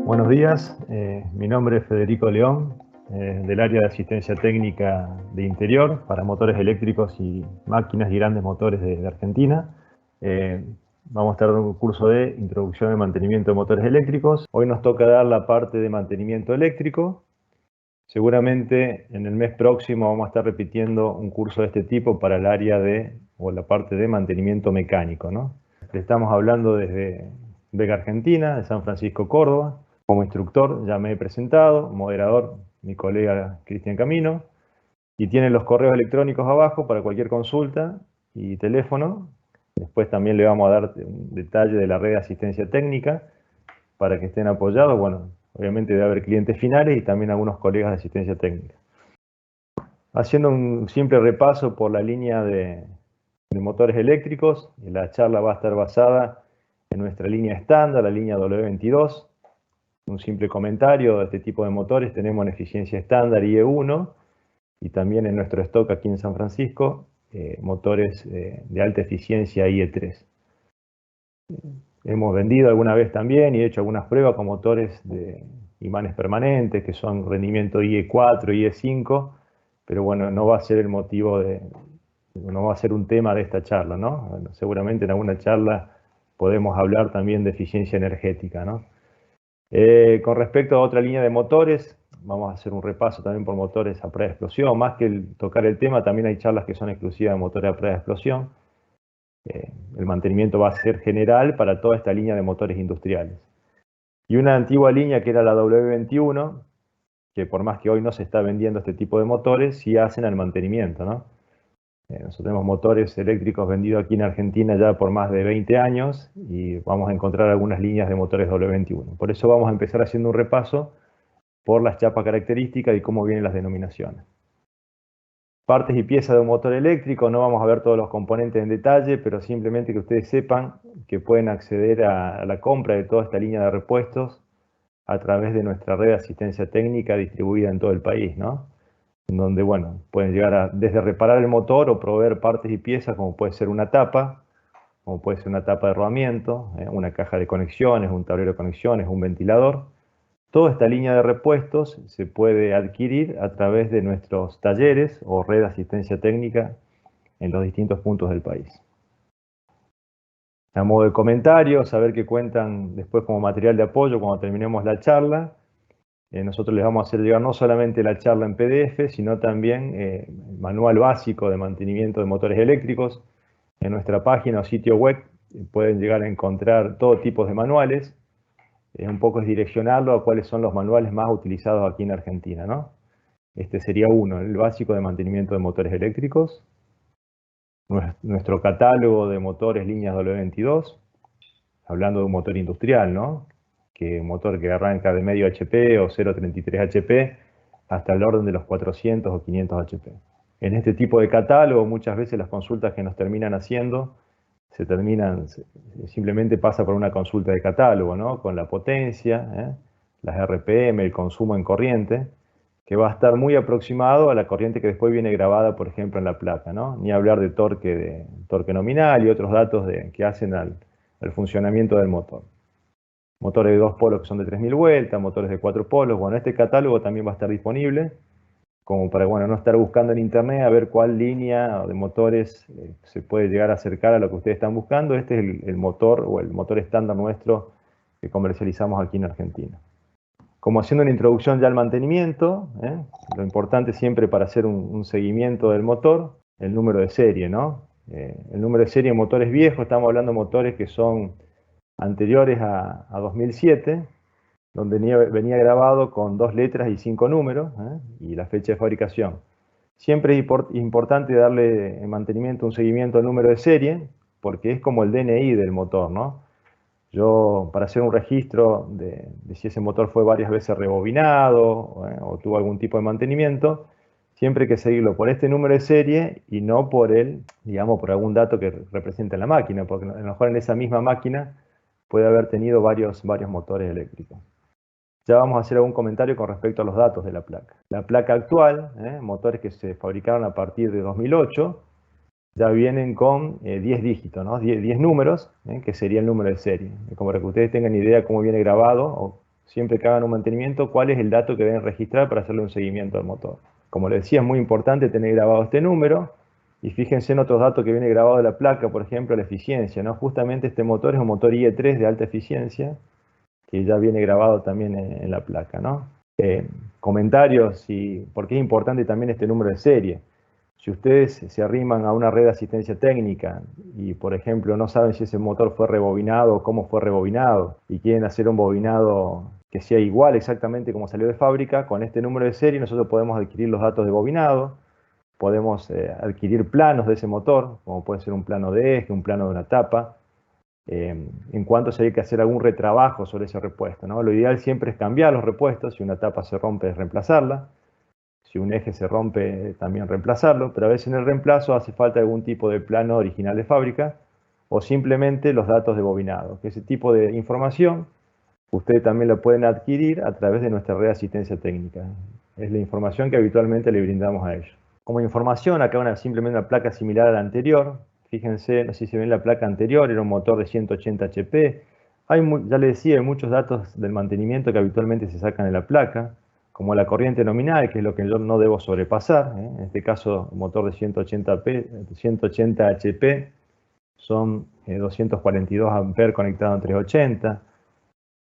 Buenos días, mi nombre es Federico León, del área de asistencia técnica de interior para motores eléctricos y máquinas y grandes motores de Argentina. Vamos a estar dando un curso de introducción de mantenimiento de motores eléctricos. Hoy nos toca dar la parte de mantenimiento eléctrico. Seguramente en el mes próximo vamos a estar repitiendo un curso de este tipo para el área o la parte de mantenimiento mecánico, ¿no? Le estamos hablando desde Vega Argentina, de San Francisco, Córdoba. Como instructor ya me he presentado, moderador mi colega Cristian Camino, y tienen los correos electrónicos abajo para cualquier consulta y teléfono. Después también le vamos a dar un detalle de la red de asistencia técnica para que estén apoyados. Bueno, obviamente debe haber clientes finales y también algunos colegas de asistencia técnica. Haciendo un simple repaso por la línea de motores eléctricos, la charla va a estar basada en nuestra línea estándar, la línea W22. Un simple comentario: de este tipo de motores tenemos en eficiencia estándar IE1 y también en nuestro stock aquí en San Francisco motores de alta eficiencia IE3. Hemos vendido alguna vez también y hecho algunas pruebas con motores de imanes permanentes que son rendimiento IE4, IE5, pero bueno, no va a ser el motivo no va a ser un tema de esta charla, ¿no? Bueno, seguramente en alguna charla podemos hablar también de eficiencia energética, ¿no? Con respecto a otra línea de motores, vamos a hacer un repaso también por motores a prueba de explosión. Más que tocar el tema, también hay charlas que son exclusivas de motores a prueba de explosión. El mantenimiento va a ser general para toda esta línea de motores industriales. Y una antigua línea que era la W21, que por más que hoy no se está vendiendo este tipo de motores, sí hacen el mantenimiento, ¿no? Nosotros tenemos motores eléctricos vendidos aquí en Argentina ya por más de 20 años y vamos a encontrar algunas líneas de motores W21. Por eso vamos a empezar haciendo un repaso por las chapas características y cómo vienen las denominaciones. Partes y piezas de un motor eléctrico, no vamos a ver todos los componentes en detalle, pero simplemente que ustedes sepan que pueden acceder a la compra de toda esta línea de repuestos a través de nuestra red de asistencia técnica distribuida en todo el país, ¿no? En donde, bueno, pueden llegar desde reparar el motor o proveer partes y piezas, como puede ser una tapa, como puede ser una tapa de rodamiento, una caja de conexiones, un tablero de conexiones, un ventilador. Toda esta línea de repuestos se puede adquirir a través de nuestros talleres o red de asistencia técnica en los distintos puntos del país. A modo de comentario, saber que cuentan después como material de apoyo cuando terminemos la charla. Nosotros les vamos a hacer llegar no solamente la charla en PDF, sino también el manual básico de mantenimiento de motores eléctricos. En nuestra página o sitio web pueden llegar a encontrar todo tipo de manuales. Un poco es direccionarlo a cuáles son los manuales más utilizados aquí en Argentina, ¿no? Este sería uno, el básico de mantenimiento de motores eléctricos. Nuestro catálogo de motores líneas W22, hablando de un motor industrial, ¿no? Que un motor que arranca de medio HP o 0,33 HP hasta el orden de los 400 o 500 HP. En este tipo de catálogo, muchas veces las consultas que nos terminan haciendo simplemente pasa por una consulta de catálogo, ¿no? Con la potencia, las RPM, el consumo en corriente, que va a estar muy aproximado a la corriente que después viene grabada, por ejemplo, en la placa, ¿no? Ni hablar de torque nominal y otros datos que hacen al funcionamiento del motor. Motores de 2 polos que son de 3000 vueltas, motores de 4 polos. Bueno, este catálogo también va a estar disponible, como para, bueno, no estar buscando en internet a ver cuál línea de motores se puede llegar a acercar a lo que ustedes están buscando. Este es el motor o el motor estándar nuestro que comercializamos aquí en Argentina. Como haciendo una introducción ya al mantenimiento, lo importante siempre para hacer un seguimiento del motor, el número de serie, ¿no? El número de serie en motores viejos, estamos hablando de motores que son anteriores a 2007, donde venía grabado con 2 letras y 5 números, y la fecha de fabricación. Siempre es importante darle en mantenimiento un seguimiento al número de serie, porque es como el DNI del motor, ¿no? Yo, para hacer un registro de si ese motor fue varias veces rebobinado o tuvo algún tipo de mantenimiento, siempre hay que seguirlo por este número de serie y no por digamos, por algún dato que represente la máquina, porque a lo mejor en esa misma máquina puede haber tenido varios motores eléctricos. Ya vamos a hacer algún comentario con respecto a los datos de la placa. La placa actual, motores que se fabricaron a partir de 2008, ya vienen con 10 dígitos, ¿no? 10 números, que sería el número de serie. Como para que ustedes tengan idea cómo viene grabado, o siempre que hagan un mantenimiento, cuál es el dato que deben registrar para hacerle un seguimiento al motor. Como les decía, es muy importante tener grabado este número, y fíjense en otros datos que viene grabado de la placa, por ejemplo, la eficiencia, ¿no? Justamente este motor es un motor IE3 de alta eficiencia, que ya viene grabado también en la placa, ¿no? Comentarios, porque es importante también este número de serie. Si ustedes se arriman a una red de asistencia técnica y, por ejemplo, no saben si ese motor fue rebobinado o cómo fue rebobinado y quieren hacer un bobinado que sea igual exactamente como salió de fábrica, con este número de serie nosotros podemos adquirir los datos de bobinado, podemos adquirir planos de ese motor, como puede ser un plano de eje, un plano de una tapa, en cuanto si hay que hacer algún retrabajo sobre ese repuesto, ¿no? Lo ideal siempre es cambiar los repuestos. Si una tapa se rompe, es reemplazarla. Si un eje se rompe, también reemplazarlo, pero a veces en el reemplazo hace falta algún tipo de plano original de fábrica o simplemente los datos de bobinado, que ese tipo de información ustedes también la pueden adquirir a través de nuestra red de asistencia técnica. Es la información que habitualmente le brindamos a ellos. Como información, acá simplemente una placa similar a la anterior. Fíjense, no sé si ven la placa anterior, era un motor de 180 HP. Ya les decía, hay muchos datos del mantenimiento que habitualmente se sacan de la placa, como la corriente nominal, que es lo que yo no debo sobrepasar. En este caso, un motor de 180 HP son 242 amperes conectado en 380.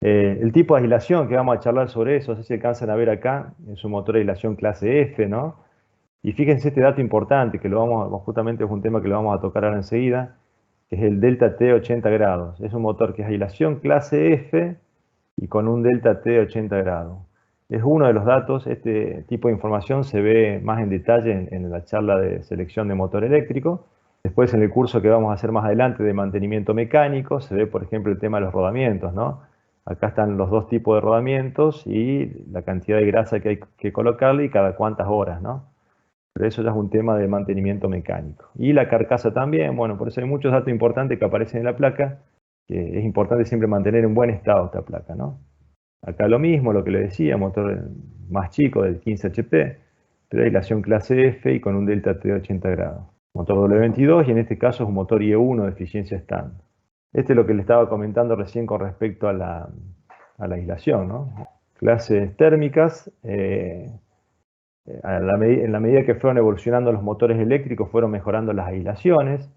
El tipo de aislación, que vamos a charlar sobre eso, no sé si alcanzan a ver acá, es un motor de aislación clase F, ¿no? Y fíjense este dato importante, que justamente es un tema que lo vamos a tocar ahora enseguida, que es el delta T 80 grados. Es un motor que es aislación clase F y con un delta T de 80 grados. Es uno de los datos. Este tipo de información se ve más en detalle en la charla de selección de motor eléctrico. Después, en el curso que vamos a hacer más adelante de mantenimiento mecánico, se ve, por ejemplo, el tema de los rodamientos, ¿no? Acá están los dos tipos de rodamientos y la cantidad de grasa que hay que colocarle y cada cuántas horas, ¿no? Pero eso ya es un tema de mantenimiento mecánico. Y la carcasa también, bueno, por eso hay muchos datos importantes que aparecen en la placa, que es importante siempre mantener en buen estado esta placa, ¿no? Acá lo mismo, lo que le decía, motor más chico del 15 HP, pero aislación clase F y con un delta T de 80 grados. Motor W22 y en este caso es un motor IE1 de eficiencia estándar. Este es lo que le estaba comentando recién con respecto a la aislación, ¿no? Clases térmicas, en la medida que fueron evolucionando los motores eléctricos, fueron mejorando las aislaciones.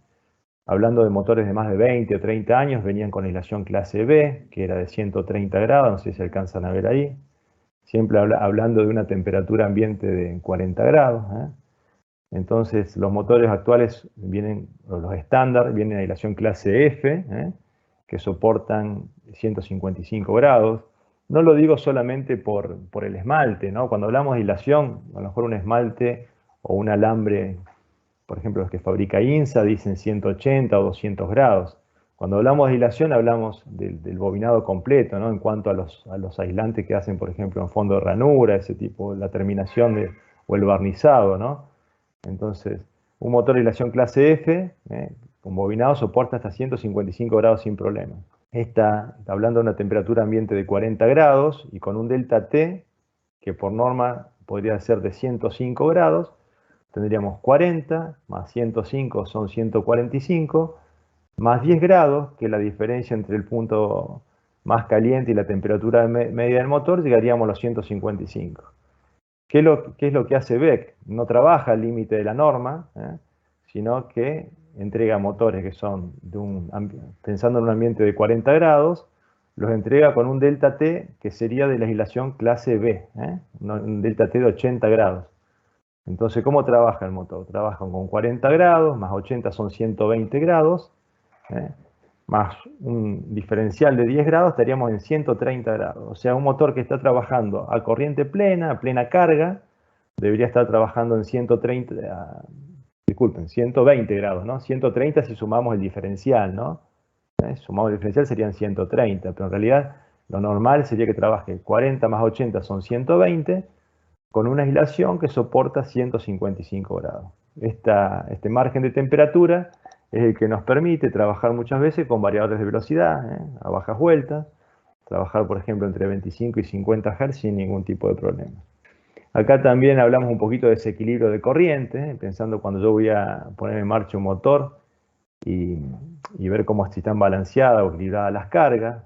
Hablando de motores de más de 20 o 30 años, venían con aislación clase B, que era de 130 grados, no sé si alcanzan a ver ahí. Siempre hablando de una temperatura ambiente de 40 grados. Entonces, los motores actuales los estándar, vienen a aislación clase F, que soportan 155 grados. No lo digo solamente por el esmalte, ¿no? Cuando hablamos de aislación, a lo mejor un esmalte o un alambre, por ejemplo, los que fabrica INSA, dicen 180 o 200 grados. Cuando hablamos de aislación, hablamos del bobinado completo, ¿no? En cuanto a los aislantes que hacen, por ejemplo, en fondo de ranura, ese tipo, la terminación o el barnizado, ¿no? Entonces, un motor de aislación clase F, con bobinado, soporta hasta 155 grados sin problema. Está hablando de una temperatura ambiente de 40 grados y con un delta T, que por norma podría ser de 105 grados, tendríamos 40 más 105 son 145, más 10 grados, que es la diferencia entre el punto más caliente y la temperatura media del motor, llegaríamos a los 155. ¿Qué es lo que hace BEC? No trabaja al límite de la norma, sino que entrega motores que son, pensando en un ambiente de 40 grados, los entrega con un delta T que sería de la aislación clase B, un delta T de 80 grados. Entonces, ¿cómo trabaja el motor? Trabaja con 40 grados, más 80 son 120 grados, más un diferencial de 10 grados, estaríamos en 130 grados. O sea, un motor que está trabajando a corriente plena, a plena carga, debería estar trabajando en 120 grados, ¿no? 130 si sumamos el diferencial, ¿no? Sumamos el diferencial serían 130, pero en realidad lo normal sería que trabaje 40 más 80 son 120, con una aislación que soporta 155 grados. Este margen de temperatura es el que nos permite trabajar muchas veces con variadores de velocidad, a bajas vueltas, trabajar por ejemplo entre 25 y 50 Hz sin ningún tipo de problema. Acá también hablamos un poquito de desequilibrio de corriente, pensando cuando yo voy a poner en marcha un motor y ver cómo si están balanceadas o equilibradas las cargas.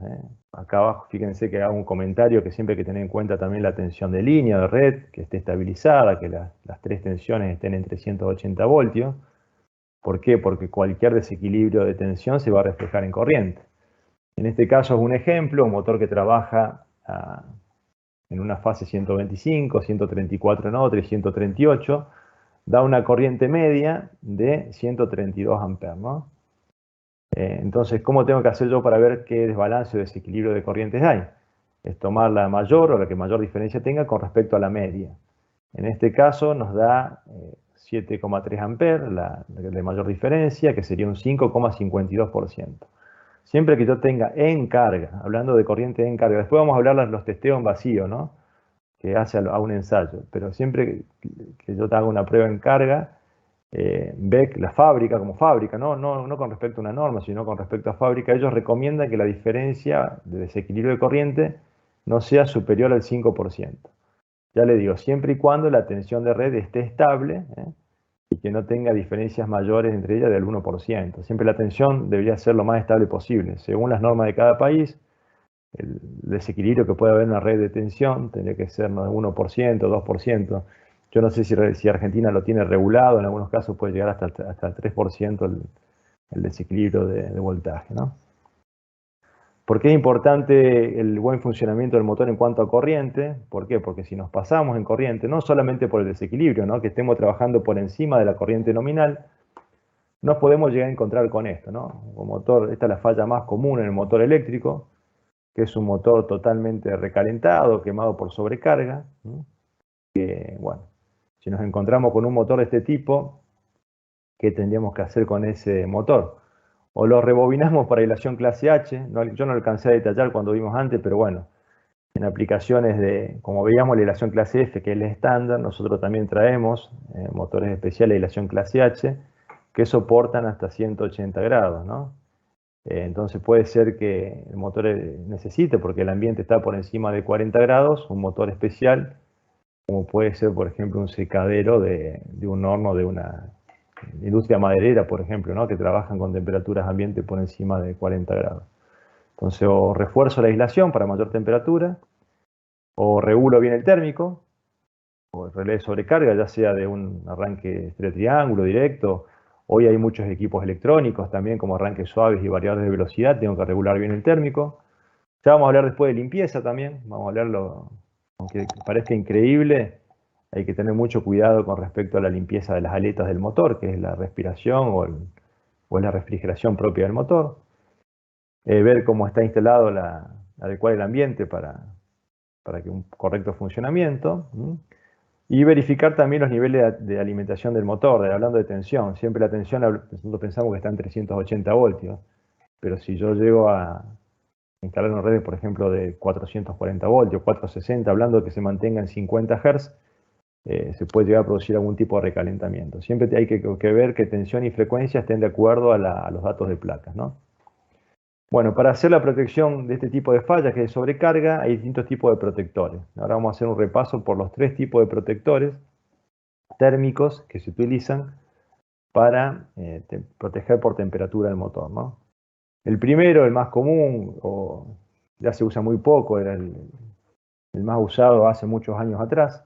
acá abajo, fíjense que hago un comentario que siempre hay que tener en cuenta también la tensión de línea, de red, que esté estabilizada, que las tres tensiones estén entre 180 voltios. ¿Por qué? Porque cualquier desequilibrio de tensión se va a reflejar en corriente. En este caso es un ejemplo, un motor que trabaja en una fase 125, 134 en otra y 138, da una corriente media de 132 amperes, ¿no? Entonces, ¿cómo tengo que hacer yo para ver qué desbalance o desequilibrio de corrientes hay? Es tomar la mayor o la que mayor diferencia tenga con respecto a la media. En este caso nos da 7,3 amperes, la de mayor diferencia, que sería un 5,52%. Siempre que yo tenga en carga, hablando de corriente en carga, después vamos a hablar de los testeos en vacío, ¿no? Que hace a un ensayo, pero siempre que yo haga una prueba en carga, ve la fábrica como fábrica, no con respecto a una norma, sino con respecto a fábrica, ellos recomiendan que la diferencia de desequilibrio de corriente no sea superior al 5%. Ya le digo, siempre y cuando la tensión de red esté estable, y que no tenga diferencias mayores entre ellas del 1%. Siempre la tensión debería ser lo más estable posible. Según las normas de cada país, el desequilibrio que puede haber en una red de tensión tendría que ser, ¿no?, de 1%, 2%. Yo no sé si Argentina lo tiene regulado, en algunos casos puede llegar hasta el 3% el desequilibrio de voltaje, ¿no? ¿Por qué es importante el buen funcionamiento del motor en cuanto a corriente? ¿Por qué? Porque si nos pasamos en corriente, no solamente por el desequilibrio, ¿no?, que estemos trabajando por encima de la corriente nominal, nos podemos llegar a encontrar con esto, ¿no? Un motor, esta es la falla más común en el motor eléctrico, que es un motor totalmente recalentado, quemado por sobrecarga. Que, bueno, si nos encontramos con un motor de este tipo, ¿qué tendríamos que hacer con ese motor? O lo rebobinamos para aislación clase H, yo no lo alcancé a detallar cuando vimos antes, pero bueno, en aplicaciones de, como veíamos, la aislación clase F, que es el estándar, nosotros también traemos motores especiales de aislación clase H, que soportan hasta 180 grados, ¿no? Entonces puede ser que el motor necesite, porque el ambiente está por encima de 40 grados, un motor especial, como puede ser, por ejemplo, un secadero de un horno de una industria maderera, por ejemplo, ¿no?, que trabajan con temperaturas ambiente por encima de 40 grados. Entonces, o refuerzo la aislación para mayor temperatura, o regulo bien el térmico, o el relé de sobrecarga, ya sea de un arranque triángulo directo. Hoy hay muchos equipos electrónicos también, como arranques suaves y variables de velocidad, tengo que regular bien el térmico. Ya vamos a hablar después de limpieza también, vamos a hablarlo, aunque parezca increíble, hay que tener mucho cuidado con respecto a la limpieza de las aletas del motor, que es la respiración o es la refrigeración propia del motor. Ver cómo está instalado, adecuar el ambiente para que un correcto funcionamiento. Y verificar también los niveles de alimentación del motor, hablando de tensión. Siempre la tensión, nosotros pensamos que está en 380 voltios, pero si yo llego a instalar una red, por ejemplo, de 440 voltios, 460, hablando de que se mantenga en 50 Hz, se puede llegar a producir algún tipo de recalentamiento. Siempre hay que ver que tensión y frecuencia estén de acuerdo a los datos de placas, ¿no? Bueno, para hacer la protección de este tipo de fallas, que es sobrecarga, hay distintos tipos de protectores. Ahora vamos a hacer un repaso por los tres tipos de protectores térmicos que se utilizan para proteger por temperatura el motor, ¿no? El primero, el más común, o ya se usa muy poco, era el más usado hace muchos años atrás.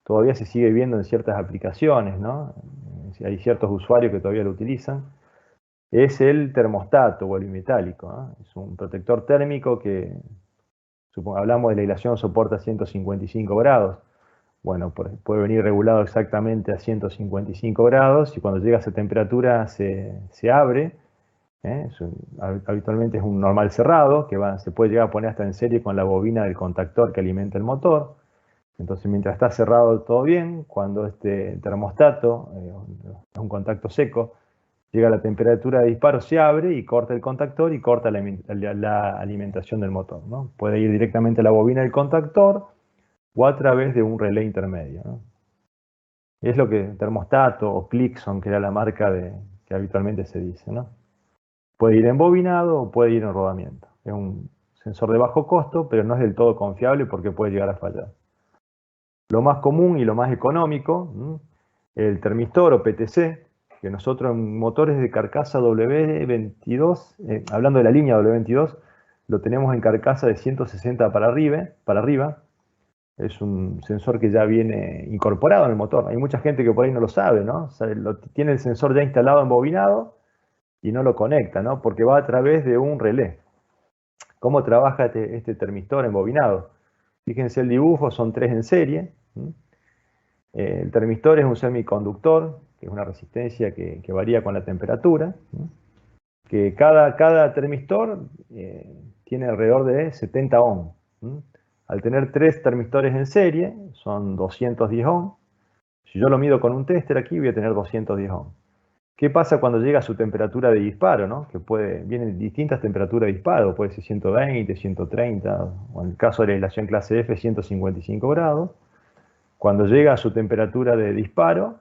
Todavía se sigue viendo en ciertas aplicaciones, ¿no? Hay ciertos usuarios que todavía lo utilizan. Es el termostato o el bimetálico, ¿no? Es un protector térmico que, hablamos de la aislación, soporta 155 grados. Bueno, puede venir regulado exactamente a 155 grados y cuando llega a esa temperatura se abre. Habitualmente es un normal cerrado que se puede llegar a poner hasta en serie con la bobina del contactor que alimenta el motor. Entonces, mientras está cerrado todo bien, cuando este termostato es un contacto seco, llega a la temperatura de disparo, se abre y corta el contactor y corta la alimentación del motor, ¿no? Puede ir directamente a la bobina del contactor o a través de un relé intermedio, ¿no? Es lo que termostato o Clixon, que era la marca que habitualmente se dice, ¿no? Puede ir embobinado o puede ir en rodamiento. Es un sensor de bajo costo, pero no es del todo confiable porque puede llegar a fallar. Lo más común y lo más económico, el termistor o PTC, que nosotros en motores de carcasa W22, hablando de la línea W22, lo tenemos en carcasa de 160 para arriba. Es un sensor que ya viene incorporado en el motor. Hay mucha gente que por ahí no lo sabe, ¿no? O sea, tiene el sensor ya instalado embobinado y no lo conecta, ¿no? Porque va a través de un relé. ¿Cómo trabaja este termistor embobinado? Fíjense el dibujo, son 3 en serie. El termistor es un semiconductor, que es una resistencia que varía con la temperatura. Que cada termistor tiene alrededor de 70 ohms. Al tener 3 termistores en serie, son 210 ohms. Si yo lo mido con un tester aquí, voy a tener 210 ohms. ¿Qué pasa cuando llega a su temperatura de disparo, ¿no? Que vienen distintas temperaturas de disparo, puede ser 120, 130, o en el caso de la aislación clase F, 155 grados. Cuando llega a su temperatura de disparo,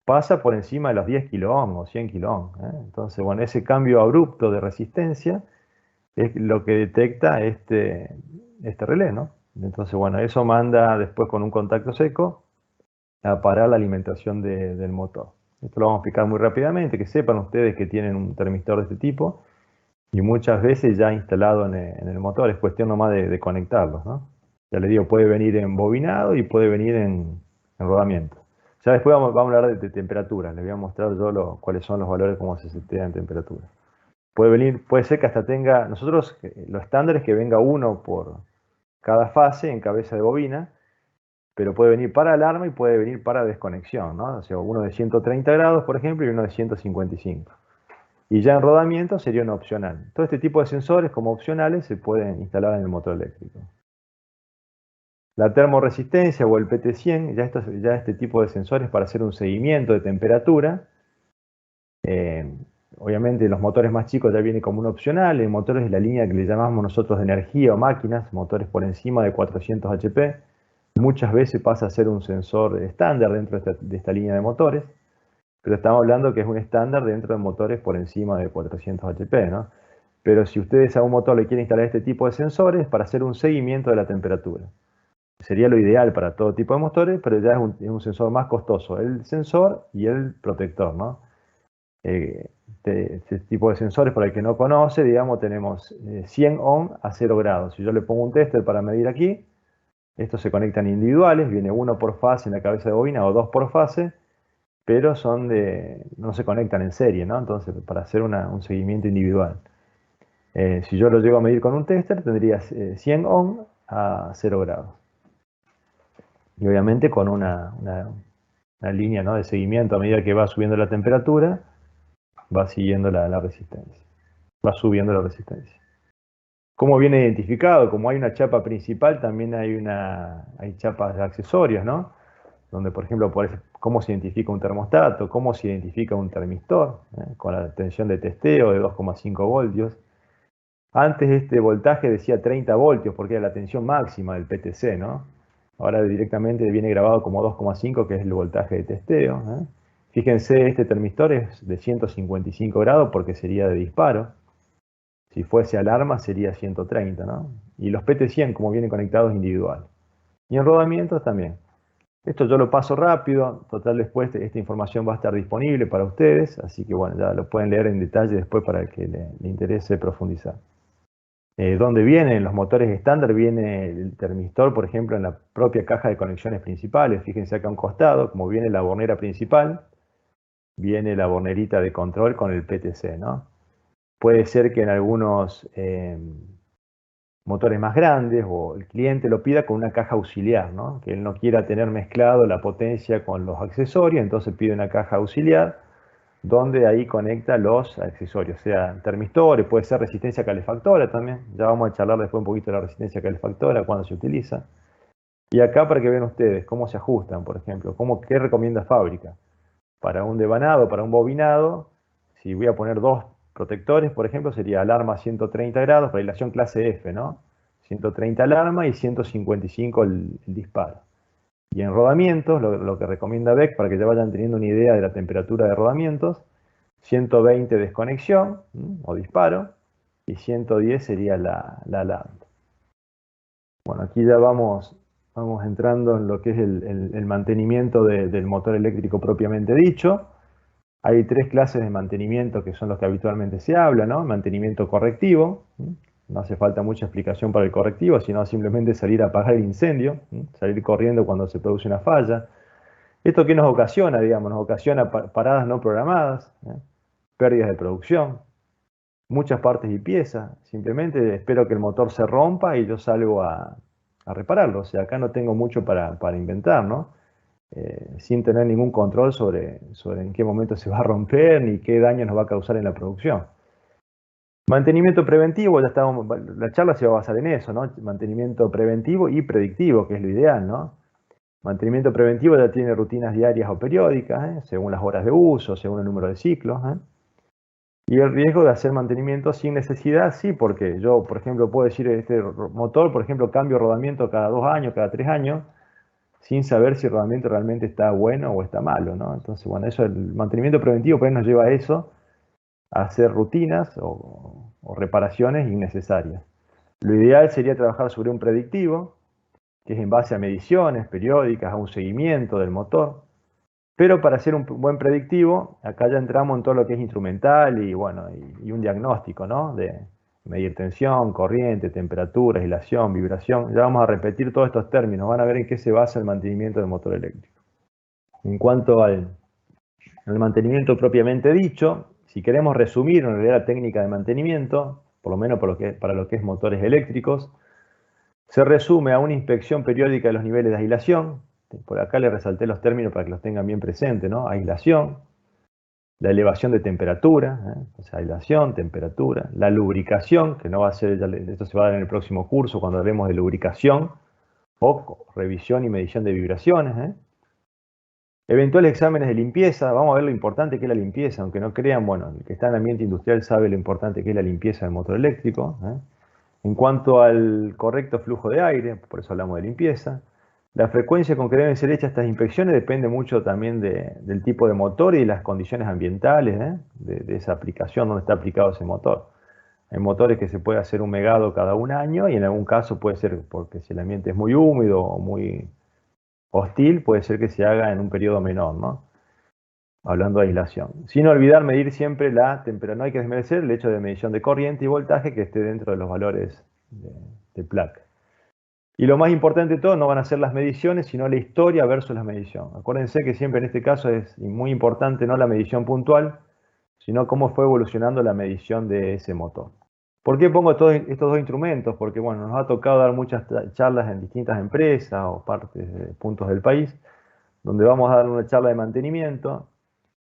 pasa por encima de los 10 kiloohms o 100 kiloohms. Entonces, bueno, ese cambio abrupto de resistencia es lo que detecta este relé, ¿no? Entonces, bueno, eso manda después con un contacto seco a parar la alimentación del motor. Esto lo vamos a explicar muy rápidamente, que sepan ustedes que tienen un termistor de este tipo y muchas veces ya instalado en el motor, es cuestión nomás de conectarlos, ¿no? Ya les digo, puede venir en bobinado y puede venir en rodamiento. Ya después vamos a hablar de temperatura, les voy a mostrar yo cuáles son los valores, cómo se setea en temperatura. Puede ser que hasta tenga, nosotros lo estándar es que venga uno por cada fase en cabeza de bobina, pero puede venir para alarma y puede venir para desconexión, ¿no? O sea, uno de 130 grados, por ejemplo, y uno de 155. Y ya en rodamiento sería un opcional. Todo este tipo de sensores como opcionales se pueden instalar en el motor eléctrico. La termoresistencia o el PT100, ya este tipo de sensores para hacer un seguimiento de temperatura. Obviamente los motores más chicos ya vienen como un opcional, en motores de la línea que le llamamos nosotros de energía o máquinas, motores por encima de 400 HP, muchas veces pasa a ser un sensor estándar dentro de esta línea de motores, pero estamos hablando que es un estándar dentro de motores por encima de 400 HP, ¿no? Pero si ustedes a un motor le quieren instalar este tipo de sensores para hacer un seguimiento de la temperatura, sería lo ideal para todo tipo de motores, pero ya es un sensor más costoso, el sensor y el protector, ¿no? Este tipo de sensores, para el que no conoce, digamos, tenemos 100 ohms a 0 grados. Si yo le pongo un tester para medir aquí, estos se conectan individuales, viene uno por fase en la cabeza de bobina o 2 por fase, pero no se conectan en serie, ¿no? Entonces, para hacer un seguimiento individual. Si yo lo llego a medir con un tester, tendría 100 ohms a 0 grados. Y obviamente con una línea, ¿no?, de seguimiento a medida que va subiendo la temperatura, va siguiendo la resistencia, va subiendo la resistencia. ¿Cómo viene identificado? Como hay una chapa principal, también hay chapas de accesorios, ¿no? Donde, por ejemplo, cómo se identifica un termostato, cómo se identifica un termistor, con la tensión de testeo de 2,5 voltios. Antes este voltaje decía 30 voltios porque era la tensión máxima del PTC, ¿no? Ahora directamente viene grabado como 2,5, que es el voltaje de testeo. Fíjense, este termistor es de 155 grados porque sería de disparo. Si fuese alarma sería 130, ¿no? Y los PT100 como vienen conectados individual. Y en rodamientos también. Esto yo lo paso rápido, total después esta información va a estar disponible para ustedes, así que bueno, ya lo pueden leer en detalle después para el que le interese profundizar. ¿Dónde vienen los motores estándar? Viene el termistor, por ejemplo, en la propia caja de conexiones principales. Fíjense acá a un costado, como viene la bornera principal, viene la bornerita de control con el PTC, ¿no? Puede ser que en algunos motores más grandes o el cliente lo pida con una caja auxiliar, ¿no? Que él no quiera tener mezclado la potencia con los accesorios, entonces pide una caja auxiliar donde ahí conecta los accesorios, sea termistores, puede ser resistencia calefactora también. Ya vamos a charlar después un poquito de la resistencia calefactora, cuándo se utiliza. Y acá para que vean ustedes cómo se ajustan, por ejemplo, qué recomienda fábrica. Para un devanado, para un bobinado, si voy a poner 2 protectores, por ejemplo, sería alarma 130 grados, para aislación clase F, ¿no? 130 alarma y 155 el disparo. Y en rodamientos, lo que recomienda Beck, para que ya vayan teniendo una idea de la temperatura de rodamientos, 120 desconexión o disparo, y 110 sería la alarma. Bueno, aquí ya vamos entrando en lo que es el mantenimiento del motor eléctrico propiamente dicho. Hay 3 clases de mantenimiento que son los que habitualmente se habla, ¿no? Mantenimiento correctivo, no hace falta mucha explicación para el correctivo, sino simplemente salir a apagar el incendio, salir corriendo cuando se produce una falla. ¿Esto qué nos ocasiona, digamos? Nos ocasiona paradas no programadas, pérdidas de producción, muchas partes y piezas. Simplemente espero que el motor se rompa y yo salgo a repararlo. O sea, acá no tengo mucho para inventar, ¿no? Sin tener ningún control sobre en qué momento se va a romper ni qué daño nos va a causar en la producción. Mantenimiento preventivo, ya estábamos, la charla se va a basar en eso, ¿no? Mantenimiento preventivo y predictivo, que es lo ideal, ¿no? Mantenimiento preventivo ya tiene rutinas diarias o periódicas, según las horas de uso, según el número de ciclos. Y el riesgo de hacer mantenimiento sin necesidad, sí, porque yo, por ejemplo, puedo decir, este motor, por ejemplo, cambio rodamiento cada 2 años, cada 3 años, sin saber si el rodamiento realmente está bueno o está malo, ¿no? Entonces, bueno, eso, el mantenimiento preventivo pues nos lleva a eso, a hacer rutinas o reparaciones innecesarias. Lo ideal sería trabajar sobre un predictivo, que es en base a mediciones periódicas, a un seguimiento del motor. Pero para hacer un buen predictivo, acá ya entramos en todo lo que es instrumental y, bueno, y un diagnóstico, ¿no? De medir tensión, corriente, temperatura, aislación, vibración. Ya vamos a repetir todos estos términos, van a ver en qué se basa el mantenimiento del motor eléctrico. En cuanto al mantenimiento propiamente dicho, si queremos resumir en realidad la técnica de mantenimiento, por lo menos para lo que es motores eléctricos, se resume a una inspección periódica de los niveles de aislación. Por acá les resalté los términos para que los tengan bien presentes, ¿no? Aislación, la elevación de temperatura, o sea, aislación, temperatura, la lubricación, que no va a ser, esto se va a dar en el próximo curso cuando hablemos de lubricación, o revisión y medición de vibraciones, eventuales exámenes de limpieza. Vamos a ver lo importante que es la limpieza, aunque no crean, bueno, el que está en el ambiente industrial sabe lo importante que es la limpieza del motor eléctrico. En cuanto al correcto flujo de aire, por eso hablamos de limpieza, la frecuencia con que deben ser hechas estas inspecciones depende mucho también del tipo de motor y de las condiciones ambientales, de esa aplicación donde está aplicado ese motor. Hay motores que se puede hacer un megado cada 1 año y en algún caso puede ser, porque si el ambiente es muy húmedo o muy hostil, puede ser que se haga en un periodo menor, ¿no? Hablando de aislación. Sin olvidar medir siempre la temperatura. No hay que desmerecer el hecho de medición de corriente y voltaje que esté dentro de los valores de placa. Y lo más importante de todo no van a ser las mediciones, sino la historia versus la medición. Acuérdense que siempre en este caso es muy importante no la medición puntual, sino cómo fue evolucionando la medición de ese motor. ¿Por qué pongo todos estos dos instrumentos? Porque bueno, nos ha tocado dar muchas charlas en distintas empresas o partes de puntos del país, donde vamos a dar una charla de mantenimiento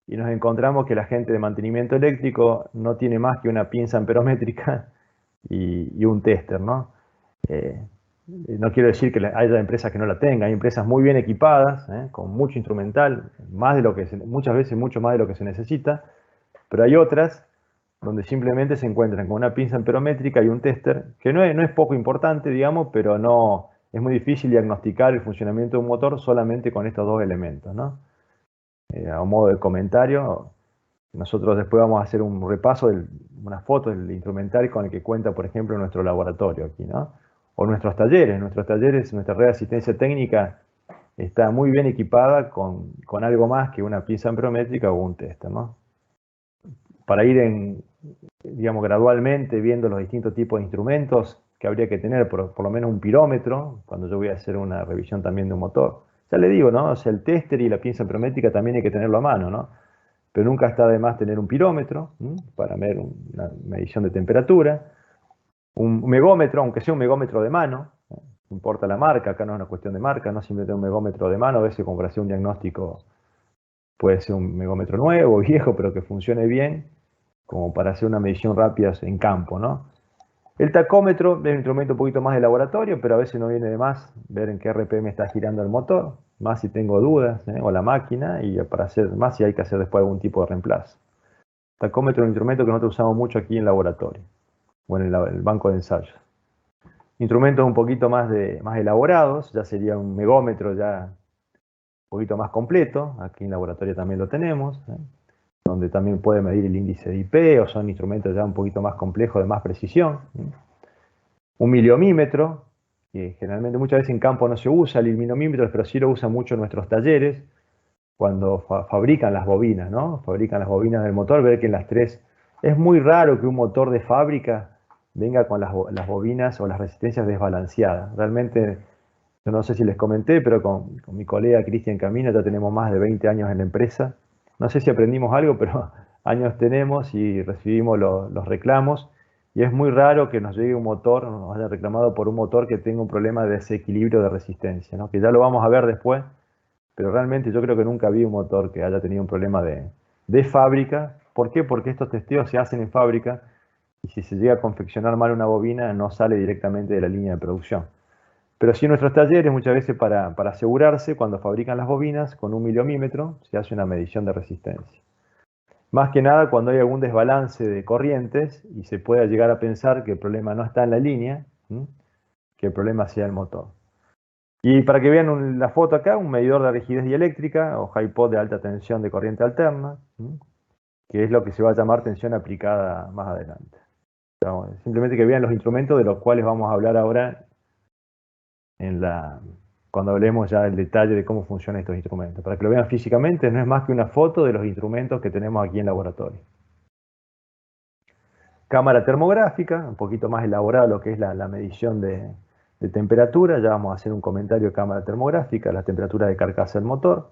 y nos encontramos que la gente de mantenimiento eléctrico no tiene más que una pinza amperométrica y un tester, ¿no? No quiero decir que haya empresas que no la tengan, hay empresas muy bien equipadas, con mucho instrumental, muchas veces mucho más de lo que se necesita, pero hay otras donde simplemente se encuentran con una pinza amperométrica y un tester, que no es poco importante, digamos, pero no es muy difícil diagnosticar el funcionamiento de un motor solamente con estos dos elementos, ¿no? A modo de comentario, nosotros después vamos a hacer un repaso, una foto del instrumental con el que cuenta, por ejemplo, nuestro laboratorio aquí, ¿no? O nuestros talleres, nuestra red de asistencia técnica está muy bien equipada con algo más que una pinza amperométrica o un tester, ¿no? Para ir digamos, gradualmente viendo los distintos tipos de instrumentos que habría que tener, por lo menos un pirómetro, cuando yo voy a hacer una revisión también de un motor. Ya le digo, ¿no? O sea, el tester y la pinza amperométrica también hay que tenerlo a mano, ¿no? Pero nunca está de más tener un pirómetro para ver una medición de temperatura, un megómetro, aunque sea un megómetro de mano, no importa la marca, acá no es una cuestión de marca, no simplemente un megómetro de mano, a veces como para hacer un diagnóstico puede ser un megómetro nuevo, viejo, pero que funcione bien, como para hacer una medición rápida en campo, ¿no? El tacómetro es un instrumento un poquito más de laboratorio, pero a veces no viene de más ver en qué RPM está girando el motor, más si tengo dudas, o la máquina, y para hacer más si hay que hacer después algún tipo de reemplazo. Tacómetro es un instrumento que nosotros usamos mucho aquí en laboratorio, o en el banco de ensayos. Instrumentos un poquito más elaborados, ya sería un megómetro ya un poquito más completo, aquí en laboratorio también lo tenemos, donde también puede medir el índice de IP, o son instrumentos ya un poquito más complejos, de más precisión. Un miliomímetro, que generalmente muchas veces en campo no se usa el miliomímetro, pero sí lo usan mucho en nuestros talleres, cuando fabrican las bobinas, ¿no? Fabrican las bobinas del motor, ver que en las tres... Es muy raro que un motor de fábrica venga con las bobinas o las resistencias desbalanceadas. Realmente, yo no sé si les comenté, pero con mi colega Cristian Camino ya tenemos más de 20 años en la empresa. No sé si aprendimos algo, pero años tenemos y recibimos los reclamos. Y es muy raro que nos llegue un motor, nos haya reclamado por un motor que tenga un problema de desequilibrio de resistencia, ¿no? Que ya lo vamos a ver después, pero realmente yo creo que nunca vi un motor que haya tenido un problema de fábrica. ¿Por qué? Porque estos testeos se hacen en fábrica y si se llega a confeccionar mal una bobina no sale directamente de la línea de producción. Pero sí en nuestros talleres muchas veces para asegurarse, cuando fabrican las bobinas con un miliomímetro se hace una medición de resistencia. Más que nada cuando hay algún desbalance de corrientes y se pueda llegar a pensar que el problema no está en la línea, que el problema sea el motor. Y para que vean la foto acá, un medidor de rigidez dieléctrica o HiPod de alta tensión de corriente alterna, que es lo que se va a llamar tensión aplicada más adelante. Simplemente que vean los instrumentos de los cuales vamos a hablar ahora cuando hablemos ya del detalle de cómo funcionan estos instrumentos. Para que lo vean físicamente, no es más que una foto de los instrumentos que tenemos aquí en laboratorio. Cámara termográfica, un poquito más elaborada lo que es la medición de temperatura. Ya vamos a hacer un comentario de cámara termográfica, la temperatura de carcasa del motor.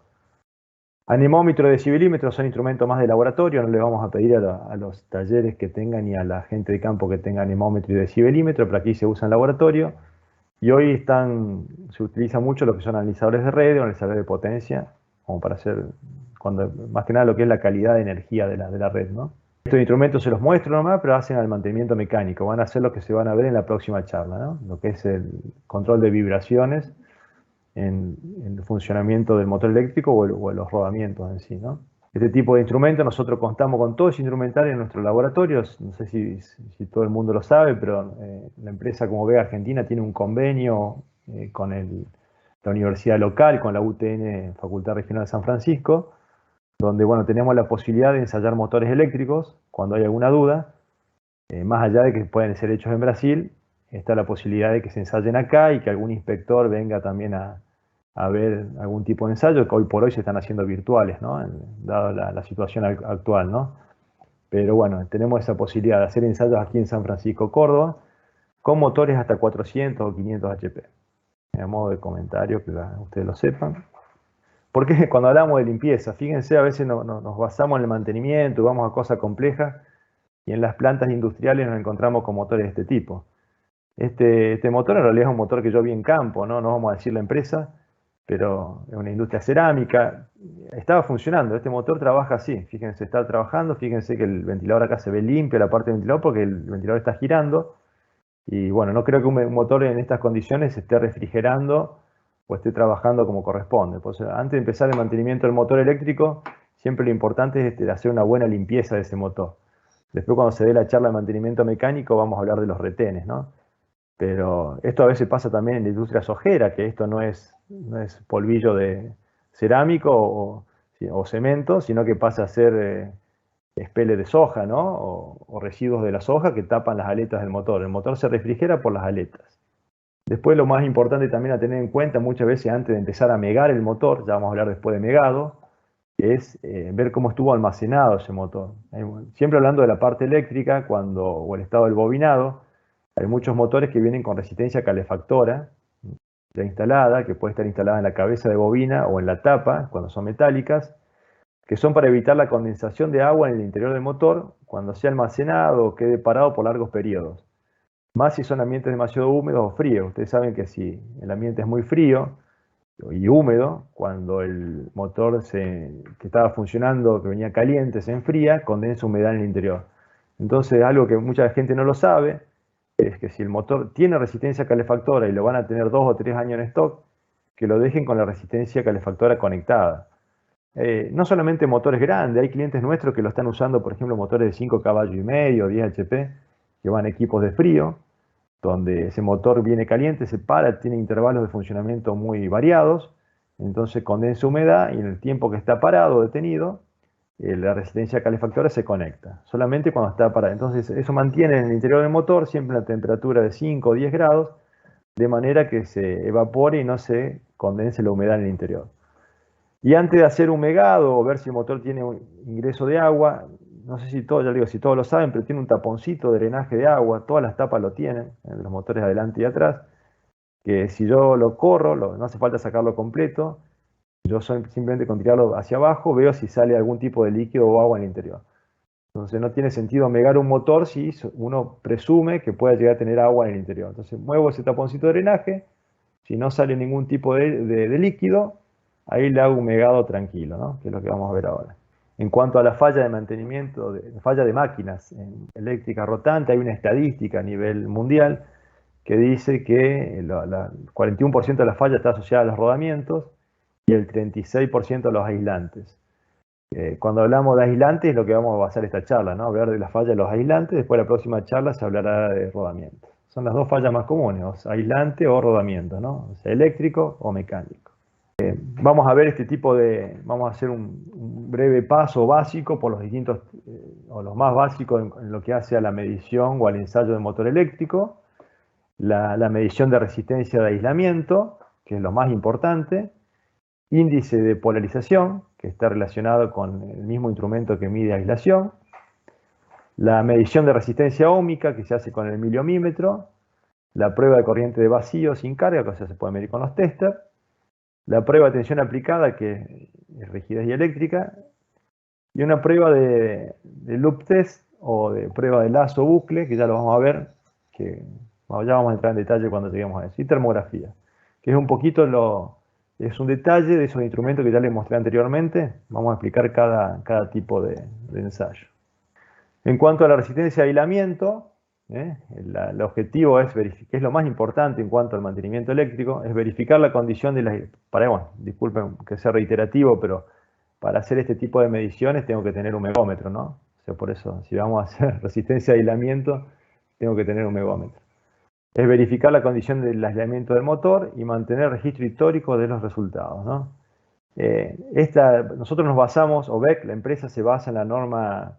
Anemómetro y decibelímetro son instrumentos más de laboratorio, no le vamos a pedir a los talleres que tengan ni a la gente de campo que tenga anemómetro y decibelímetro, pero aquí se usa en laboratorio. Y hoy se utiliza mucho lo que son analizadores de red o analizadores de potencia, como para hacer, más que nada lo que es la calidad de energía de la red, ¿no? Estos instrumentos se los muestro nomás, pero hacen el mantenimiento mecánico. Van a ser lo que se van a ver en la próxima charla, ¿no? Lo que es el control de vibraciones en el funcionamiento del motor eléctrico o los rodamientos en sí, ¿no? Este tipo de instrumentos, nosotros contamos con todo ese instrumentario en nuestros laboratorios. No sé si todo el mundo lo sabe, pero la empresa como Vega Argentina tiene un convenio con la universidad local, con la UTN, Facultad Regional de San Francisco, donde bueno, tenemos la posibilidad de ensayar motores eléctricos cuando hay alguna duda. Más allá de que pueden ser hechos en Brasil, está la posibilidad de que se ensayen acá y que algún inspector venga también a ver algún tipo de ensayo, que hoy por hoy se están haciendo virtuales, ¿no? Dada la situación actual, ¿no? Pero bueno, tenemos esa posibilidad de hacer ensayos aquí en San Francisco, Córdoba, con motores hasta 400 o 500 HP. A modo de comentario, que ustedes lo sepan. Porque cuando hablamos de limpieza, fíjense, a veces nos basamos en el mantenimiento, vamos a cosas complejas, y en las plantas industriales nos encontramos con motores de este tipo. Este motor en realidad es un motor que yo vi en campo, ¿no? No vamos a decir la empresa, pero es una industria cerámica. Estaba funcionando, este motor trabaja así, fíjense, está trabajando, fíjense que el ventilador acá se ve limpio, la parte del ventilador, porque el ventilador está girando. Y bueno, no creo que un motor en estas condiciones esté refrigerando o esté trabajando como corresponde. Pues, antes de empezar el mantenimiento del motor eléctrico, siempre lo importante es hacer una buena limpieza de ese motor. Después cuando se dé la charla de mantenimiento mecánico vamos a hablar de los retenes, ¿no? Pero esto a veces pasa también en la industria sojera, que esto no es polvillo de cerámico o cemento, sino que pasa a ser espele de soja, ¿no? O residuos de la soja que tapan las aletas del motor. El motor se refrigera por las aletas. Después lo más importante también a tener en cuenta muchas veces antes de empezar a megar el motor, ya vamos a hablar después de megado, es ver cómo estuvo almacenado ese motor. Siempre hablando de la parte eléctrica o el estado del bobinado, hay muchos motores que vienen con resistencia calefactora ya instalada, que puede estar instalada en la cabeza de bobina o en la tapa cuando son metálicas, que son para evitar la condensación de agua en el interior del motor cuando sea almacenado o quede parado por largos periodos. Más si son ambientes demasiado húmedos o fríos. Ustedes saben que si el ambiente es muy frío y húmedo, cuando el motor que estaba funcionando, que venía caliente, se enfría, condensa humedad en el interior. Entonces, algo que mucha gente no lo sabe, es que si el motor tiene resistencia calefactora y lo van a tener 2 o 3 años en stock, que lo dejen con la resistencia calefactora conectada. No solamente motores grandes, hay clientes nuestros que lo están usando, por ejemplo, motores de 5 caballos y medio, 10 HP, que van equipos de frío, donde ese motor viene caliente, se para, tiene intervalos de funcionamiento muy variados, entonces condensa humedad y en el tiempo que está parado, detenido, la resistencia calefactora se conecta, solamente cuando está parada. Entonces eso mantiene en el interior del motor siempre una temperatura de 5 o 10 grados, de manera que se evapore y no se condense la humedad en el interior. Y antes de hacer un megado o ver si el motor tiene un ingreso de agua, no sé si todos, ya digo, si todos lo saben, pero tiene un taponcito de drenaje de agua, todas las tapas lo tienen, en los motores adelante y atrás, que si yo lo corro, no hace falta sacarlo completo, yo simplemente con tirarlo hacia abajo veo si sale algún tipo de líquido o agua en el interior. Entonces no tiene sentido megar un motor si uno presume que pueda llegar a tener agua en el interior. Entonces muevo ese taponcito de drenaje, si no sale ningún tipo de líquido, ahí le hago un megado tranquilo, ¿no? Que es lo que vamos a ver ahora. En cuanto a la falla de mantenimiento, falla de máquinas en eléctrica rotante, hay una estadística a nivel mundial que dice que el 41% de la falla está asociada a los rodamientos y el 36% a los aislantes. Cuando hablamos de aislantes es lo que vamos a basar esta charla, ¿no? Hablar de la falla de los aislantes, después la próxima charla se hablará de rodamiento. Son las dos fallas más comunes, aislante o rodamiento, ¿no? O sea, eléctrico o mecánico. Vamos a ver vamos a hacer un breve paso básico por los distintos, o los más básicos en lo que hace a la medición o al ensayo de motor eléctrico, la medición de resistencia de aislamiento, que es lo más importante, índice de polarización, que está relacionado con el mismo instrumento que mide aislación, la medición de resistencia óhmica, que se hace con el miliomímetro, la prueba de corriente de vacío sin carga, que se puede medir con los testers, la prueba de tensión aplicada, que es rigidez dieléctrica, y una prueba de loop test o de prueba de lazo bucle, que ya lo vamos a ver, que ya vamos a entrar en detalle cuando lleguemos a eso, y termografía, que es un poquito es un detalle de esos instrumentos que ya les mostré anteriormente. Vamos a explicar cada tipo de ensayo. En cuanto a la resistencia de aislamiento, el objetivo es verificar, que es lo más importante en cuanto al mantenimiento eléctrico, es verificar la condición de disculpen que sea reiterativo, pero para hacer este tipo de mediciones tengo que tener un megómetro, ¿no? O sea, por eso, si vamos a hacer resistencia de aislamiento, tengo que tener un megómetro. Es verificar la condición del aislamiento del motor y mantener registro histórico de los resultados, ¿no? Nosotros nos basamos, OBEC, la empresa se basa en la norma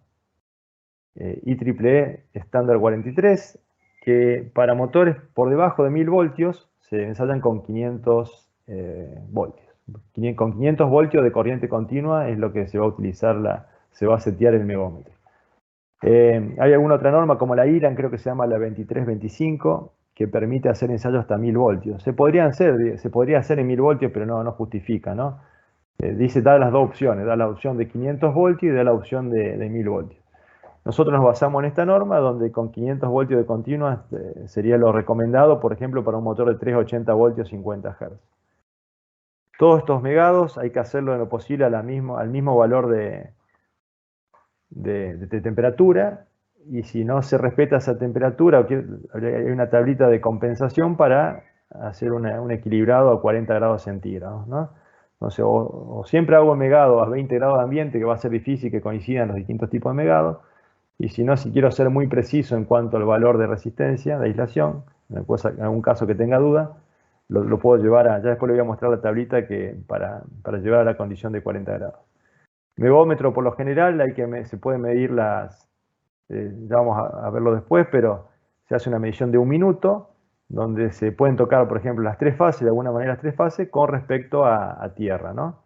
IEEE estándar 43, que para motores por debajo de 1000 voltios se ensayan con 500 voltios. Con 500 voltios de corriente continua es lo que se va a utilizar, se va a setear el megómetro. Hay alguna otra norma como la IRAN, creo que se llama la 2325, que permite hacer ensayos hasta 1000 voltios. Se podría hacer en 1000 voltios, pero no justifica, ¿no? Da las dos opciones, da la opción de 500 voltios y da la opción de 1000 voltios. Nosotros nos basamos en esta norma, donde con 500 voltios de continua sería lo recomendado, por ejemplo, para un motor de 380 voltios 50 Hz. Todos estos megados hay que hacerlo en lo posible al mismo valor de temperatura, y si no se respeta esa temperatura, hay una tablita de compensación para hacer un equilibrado a 40 grados centígrados, ¿no? Entonces, o siempre hago megado a 20 grados de ambiente, que va a ser difícil que coincidan los distintos tipos de megados, y si no, si quiero ser muy preciso en cuanto al valor de resistencia, de aislación, en algún caso que tenga duda, lo puedo llevar ya después le voy a mostrar la tablita para llevar a la condición de 40 grados. Megómetro, por lo general, se puede medir ya vamos a verlo después, pero se hace una medición de 1 minuto, donde se pueden tocar, por ejemplo, las tres fases, de alguna manera las tres fases, con respecto a tierra, ¿no?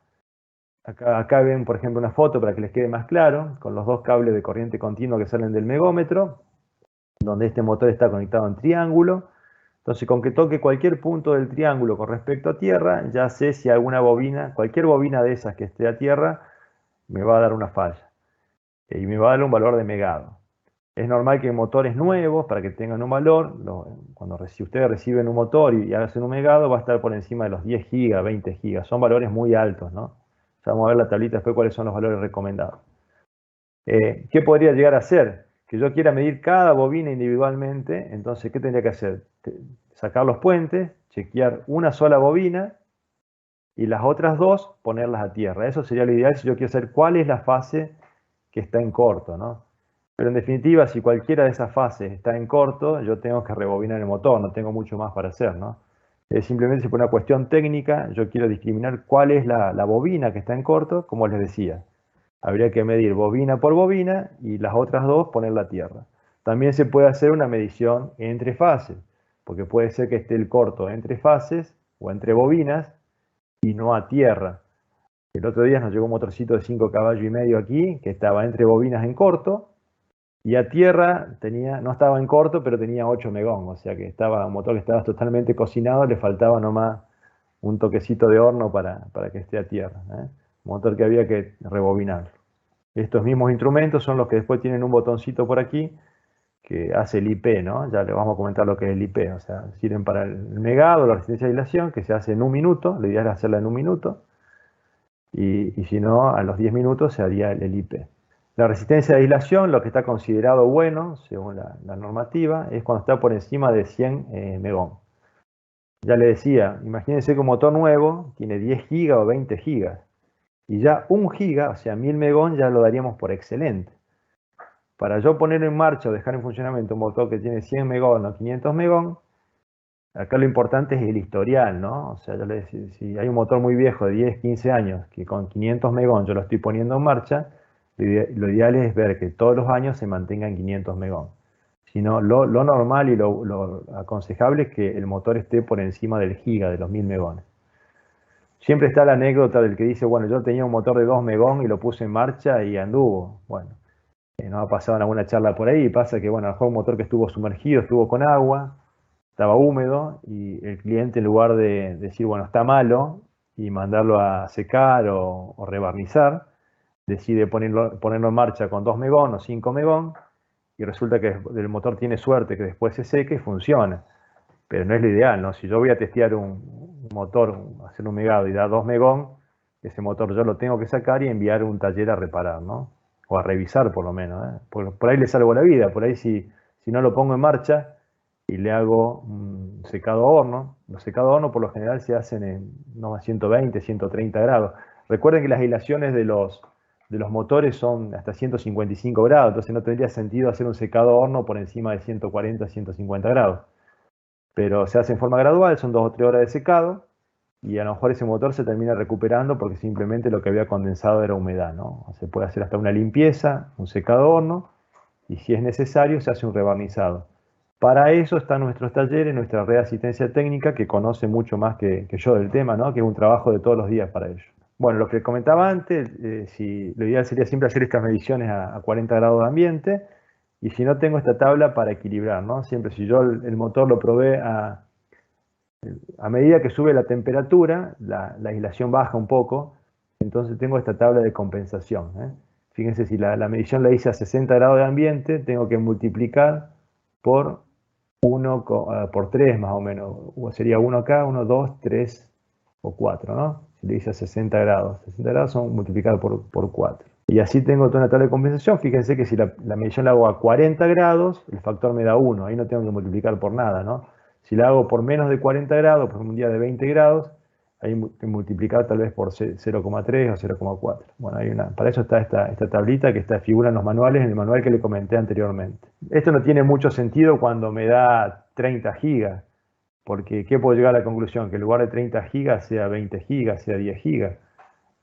Acá ven, por ejemplo, una foto para que les quede más claro, con los dos cables de corriente continua que salen del megómetro, donde este motor está conectado en triángulo. Entonces, con que toque cualquier punto del triángulo con respecto a tierra, ya sé si alguna bobina, cualquier bobina de esas que esté a tierra, me va a dar una falla. Y me va a dar un valor de megado. Es normal que en motores nuevos, para que tengan un valor, si ustedes reciben un motor y hacen un megado, va a estar por encima de los 10 gigas, 20 gigas. Son valores muy altos, ¿no? Ya vamos a ver la tablita después cuáles son los valores recomendados. ¿Qué podría llegar a ser? Que yo quiera medir cada bobina individualmente, entonces, ¿qué tendría que hacer? Sacar los puentes, chequear una sola bobina y las otras dos ponerlas a tierra. Eso sería lo ideal si yo quiero saber cuál es la fase que está en corto, ¿no? Pero en definitiva, si cualquiera de esas fases está en corto, yo tengo que rebobinar el motor, no tengo mucho más para hacer, ¿no? Simplemente por una cuestión técnica, yo quiero discriminar cuál es la bobina que está en corto, como les decía. Habría que medir bobina por bobina y las otras dos ponerla a tierra. También se puede hacer una medición entre fases, porque puede ser que esté el corto entre fases o entre bobinas y no a tierra. El otro día nos llegó un motorcito de 5 caballos y medio aquí, que estaba entre bobinas en corto, y a tierra no estaba en corto, pero tenía 8 megón, o sea que estaba un motor que estaba totalmente cocinado, le faltaba nomás un toquecito de horno para que esté a tierra, ¿eh? Motor que había que rebobinar. Estos mismos instrumentos son los que después tienen un botoncito por aquí que hace el IP, ¿no? Ya le vamos a comentar lo que es el IP, o sea, sirven para el megado, la resistencia de aislación, que se hace en un minuto, la idea es hacerla en un minuto, y si no, a los 10 minutos se haría el IP. La resistencia de aislación, lo que está considerado bueno, según la normativa, es cuando está por encima de 100 megón. Ya le decía, imagínense que un motor nuevo tiene 10 gigas o 20 gigas, y ya 1 giga, o sea, 1000 megón, ya lo daríamos por excelente. Para yo poner en marcha o dejar en funcionamiento un motor que tiene 100 megón o 500 megón, acá lo importante es el historial, ¿no? O sea, yo le decía, si hay un motor muy viejo de 10, 15 años que con 500 megón yo lo estoy poniendo en marcha, lo ideal es ver que todos los años se mantenga en 500 megón. Si no, lo normal y lo aconsejable es que el motor esté por encima del giga, de los 1000 megones. Siempre está la anécdota del que dice, bueno, yo tenía un motor de 2 megón y lo puse en marcha y anduvo. Bueno, nos ha pasado en alguna charla por ahí, pasa que, bueno, a lo mejor un motor que estuvo sumergido, estuvo con agua, estaba húmedo, y el cliente, en lugar de decir, bueno, está malo, y mandarlo a secar o rebarnizar, decide ponerlo en marcha con 2 megón o 5 megón, y resulta que el motor tiene suerte que después se seque y funciona. Pero no es lo ideal, ¿no? Si yo voy a testear un motor, hacer un megado y da 2 megón, ese motor yo lo tengo que sacar y enviar a un taller a reparar, ¿no? O a revisar por lo menos, ¿eh? Por ahí le salvo la vida, por ahí si no lo pongo en marcha y le hago un secado a horno, los secados a horno por lo general se hacen en no, 120, 130 grados. Recuerden que las aislaciones de los motores son hasta 155 grados, entonces no tendría sentido hacer un secado a horno por encima de 140, 150 grados. Pero se hace en forma gradual, son 2 o 3 horas de secado, y a lo mejor ese motor se termina recuperando porque simplemente lo que había condensado era humedad, ¿no? Se puede hacer hasta una limpieza, un secado a horno, y si es necesario se hace un rebarnizado. Para eso están nuestros talleres, nuestra red de asistencia técnica, que conoce mucho más que yo del tema, ¿no? Que es un trabajo de todos los días para ellos. Bueno, lo que comentaba antes, lo ideal sería siempre hacer estas mediciones a 40 grados de ambiente, y si no, tengo esta tabla para equilibrar, ¿no? Siempre si yo el motor lo probé a medida que sube la temperatura, la aislación baja un poco, entonces tengo esta tabla de compensación, ¿eh? Fíjense, si la medición la hice a 60 grados de ambiente, tengo que multiplicar por 1, por 3 más o menos. Sería 1 acá, 1, 2, 3 o 4, ¿no? Si le hice a 60 grados. 60 grados son multiplicados por 4. Y así tengo toda una tabla de compensación. Fíjense que si la medición la hago a 40 grados, el factor me da 1. Ahí no tengo que multiplicar por nada, ¿no? Si la hago por menos de 40 grados, por un día de 20 grados, hay que multiplicar tal vez por 0,3 o 0,4. Bueno, para eso está esta tablita que figura en los manuales, en el manual que le comenté anteriormente. Esto no tiene mucho sentido cuando me da 30 gigas, porque ¿qué puedo llegar a la conclusión? Que en lugar de 30 gigas sea 20 gigas, sea 10 gigas.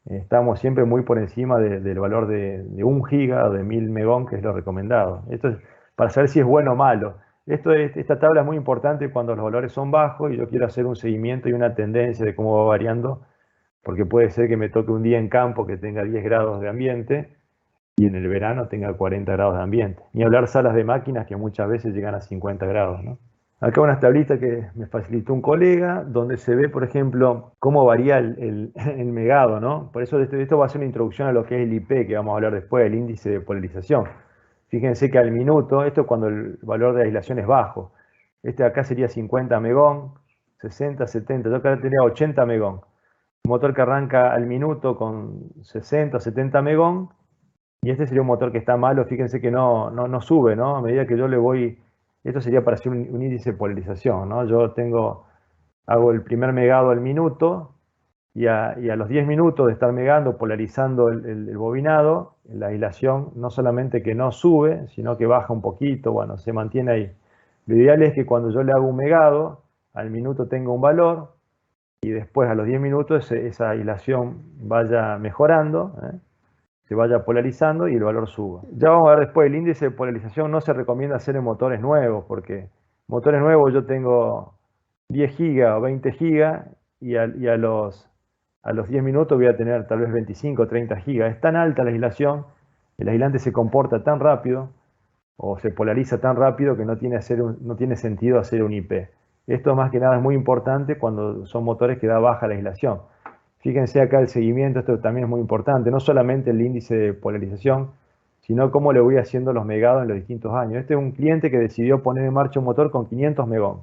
Estamos siempre muy por encima del valor de 1 giga o de 1000 megón, que es lo recomendado. Esto es para saber si es bueno o malo. Esta tabla es muy importante cuando los valores son bajos y yo quiero hacer un seguimiento y una tendencia de cómo va variando, porque puede ser que me toque un día en campo que tenga 10 grados de ambiente y en el verano tenga 40 grados de ambiente. Ni hablar salas de máquinas que muchas veces llegan a 50 grados, ¿no? Acá unas tablitas que me facilitó un colega, donde se ve, por ejemplo, cómo varía el megado, ¿no? Por eso esto va a ser una introducción a lo que es el IP, que vamos a hablar después, el índice de polarización. Fíjense que al minuto, esto es cuando el valor de aislación es bajo. Este acá sería 50 megón, 60, 70, yo acá tendría 80 megón. Un motor que arranca al minuto con 60, 70 megón, y este sería un motor que está malo, fíjense que no sube, ¿no? A medida que yo le voy, esto sería para hacer un índice de polarización, ¿no? Hago el primer megado al minuto, y a los 10 minutos de estar megando, polarizando el bobinado, la aislación no solamente que no sube, sino que baja un poquito, bueno, se mantiene ahí. Lo ideal es que cuando yo le hago un megado, al minuto tenga un valor, y después a los 10 minutos esa aislación vaya mejorando, se vaya polarizando y el valor suba. Ya vamos a ver después, el índice de polarización no se recomienda hacer en motores nuevos, porque motores nuevos yo tengo 10 gigas o 20 gigas, y a los a los 10 minutos voy a tener tal vez 25 o 30 gigas. Es tan alta la aislación, el aislante se comporta tan rápido o se polariza tan rápido que no tiene sentido hacer un IP. Esto más que nada es muy importante cuando son motores que da baja la aislación. Fíjense acá el seguimiento, esto también es muy importante, no solamente el índice de polarización, sino cómo le voy haciendo los megados en los distintos años. Este es un cliente que decidió poner en marcha un motor con 500 megón.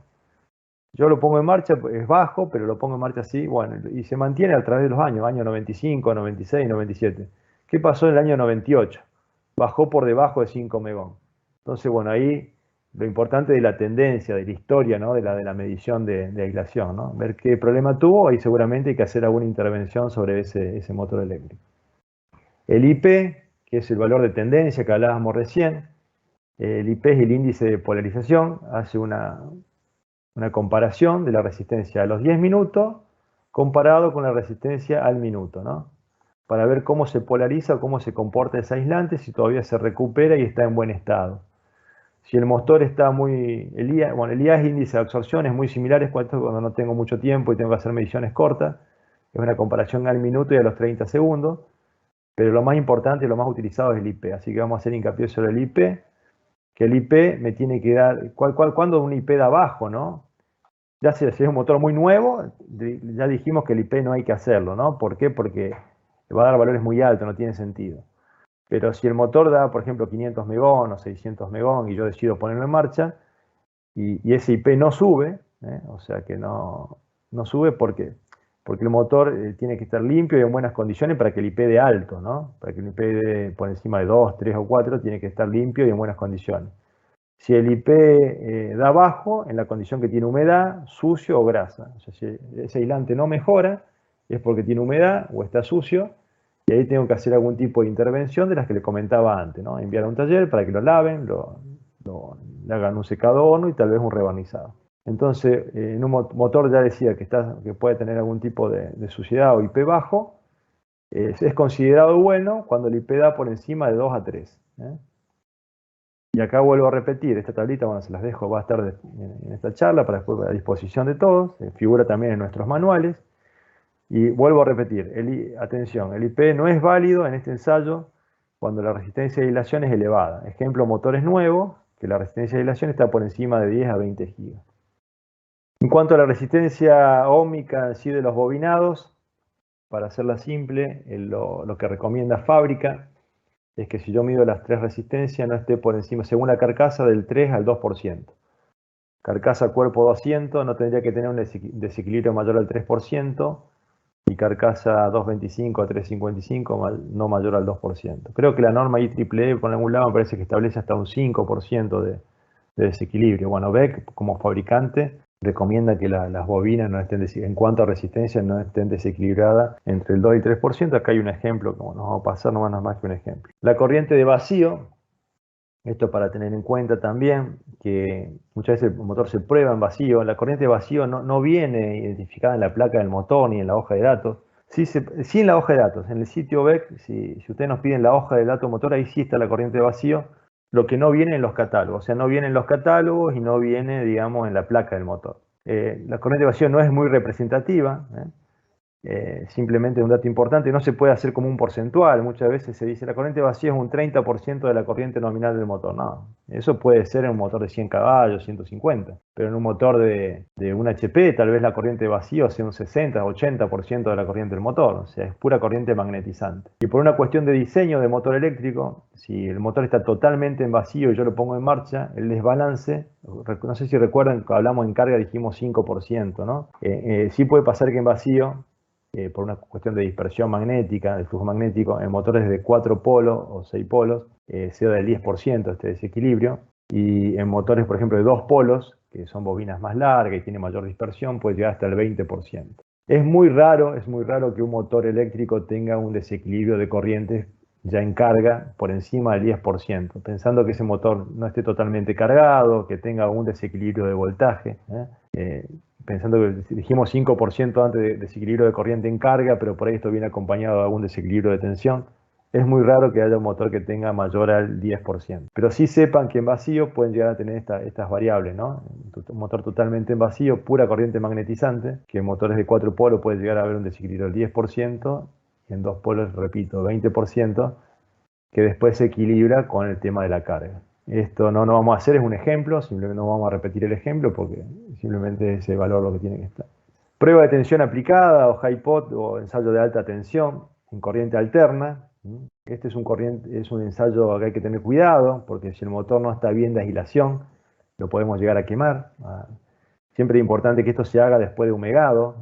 Yo lo pongo en marcha, es bajo, pero lo pongo en marcha así, bueno, y se mantiene a través de los años, año 95, 96, 97. ¿Qué pasó en el año 98? Bajó por debajo de 5 megón. Entonces, bueno, ahí lo importante de la tendencia, de la historia, ¿no? de la medición de aislación, ¿no? Ver qué problema tuvo, ahí seguramente hay que hacer alguna intervención sobre ese motor eléctrico. El IP, que es el valor de tendencia que hablábamos recién, el IP es el índice de polarización, hace una comparación de la resistencia a los 10 minutos comparado con la resistencia al minuto, ¿no? Para ver cómo se polariza o cómo se comporta ese aislante, si todavía se recupera y está en buen estado. Si el motor está muy... El IA es índice de absorción, es muy similar, es cuando no tengo mucho tiempo y tengo que hacer mediciones cortas. Es una comparación al minuto y a los 30 segundos. Pero lo más importante y lo más utilizado es el IP. Así que vamos a hacer hincapié sobre el IP. Que el IP me tiene que dar... ¿Cuándo un IP da bajo, no? Ya si es un motor muy nuevo, ya dijimos que el IP no hay que hacerlo, ¿no? ¿Por qué? Porque va a dar valores muy altos, no tiene sentido. Pero si el motor da, por ejemplo, 500 megón o 600 megón y yo decido ponerlo en marcha y ese IP no sube, o sea que no sube porque el motor tiene que estar limpio y en buenas condiciones para que el IP dé alto, ¿no? Para que el IP dé por encima de 2, 3 o 4 tiene que estar limpio y en buenas condiciones. Si el IP da bajo, en la condición que tiene humedad, sucio o grasa. O sea, si ese aislante no mejora, es porque tiene humedad o está sucio, y ahí tengo que hacer algún tipo de intervención de las que le comentaba antes, ¿no? Enviar a un taller para que lo laven, le hagan un secado horno y tal vez un rebarnizado. Entonces, en un motor ya decía que puede tener algún tipo de suciedad o IP bajo, es considerado bueno cuando el IP da por encima de 2 a 3. Y acá vuelvo a repetir, esta tablita, bueno, se las dejo, va a estar en esta charla para después a disposición de todos, figura también en nuestros manuales. Y vuelvo a repetir, atención, el IP no es válido en este ensayo cuando la resistencia de aislación es elevada. Ejemplo, motores nuevos, que la resistencia de aislación está por encima de 10 a 20 gigas. En cuanto a la resistencia óhmica en sí de los bobinados, para hacerla simple, lo que recomienda fábrica es que si yo mido las tres resistencias no esté por encima, según la carcasa, del 3 al 2%. Carcasa cuerpo 200 no tendría que tener un desequilibrio mayor al 3%, y carcasa 225 a 355 no mayor al 2%. Creo que la norma IEEE por algún lado me parece que establece hasta un 5% de desequilibrio. Bueno, BEC como fabricante recomienda que las bobinas no estén, en cuanto a resistencia, no estén desequilibradas entre el 2 y el 3%. Acá hay un ejemplo, como nos vamos a pasar, no es más que un ejemplo. La corriente de vacío, esto para tener en cuenta también, que muchas veces el motor se prueba en vacío. La corriente de vacío no viene identificada en la placa del motor ni en la hoja de datos. Sí en la hoja de datos, en el sitio BEC, si ustedes nos piden la hoja de datos motor, ahí sí está la corriente de vacío. Lo que no viene en los catálogos, o sea, no viene en los catálogos y no viene, digamos, en la placa del motor. La corriente de vacío no es muy representativa, simplemente un dato importante, no se puede hacer como un porcentual. Muchas veces se dice la corriente de vacío es un 30% de la corriente nominal del motor. No, eso puede ser en un motor de 100 caballos, 150, pero en un motor de un HP tal vez la corriente de vacío sea un 60, 80% de la corriente del motor, o sea, es pura corriente magnetizante. Y por una cuestión de diseño de motor eléctrico, si el motor está totalmente en vacío y yo lo pongo en marcha, el desbalance, no sé si recuerdan que hablamos en carga, dijimos 5%, ¿no? Sí puede pasar que en vacío, por una cuestión de dispersión magnética, del flujo magnético, en motores de 4 polos o 6 polos, sea del 10% este desequilibrio, y en motores, por ejemplo, de 2 polos, que son bobinas más largas y tienen mayor dispersión, puede llegar hasta el 20%. Es muy raro que un motor eléctrico tenga un desequilibrio de corrientes ya en carga por encima del 10%, pensando que ese motor no esté totalmente cargado, que tenga un desequilibrio de voltaje, pensando que dijimos 5% antes de desequilibrio de corriente en carga, pero por ahí esto viene acompañado de algún desequilibrio de tensión. Es muy raro que haya un motor que tenga mayor al 10%. Pero sí sepan que en vacío pueden llegar a tener estas variables, ¿no? un motor totalmente en vacío, pura corriente magnetizante, que en motores de 4 polos puede llegar a haber un desequilibrio del 10%, y en 2 polos, repito, 20%, que después se equilibra con el tema de la carga. Esto no vamos a hacer, es un ejemplo, simplemente no vamos a repetir el ejemplo porque simplemente es ese valor lo que tiene que estar. Prueba de tensión aplicada o high pot o ensayo de alta tensión en corriente alterna. Este es un ensayo que hay que tener cuidado porque si el motor no está bien de agilación, lo podemos llegar a quemar. Siempre es importante que esto se haga después de humegado.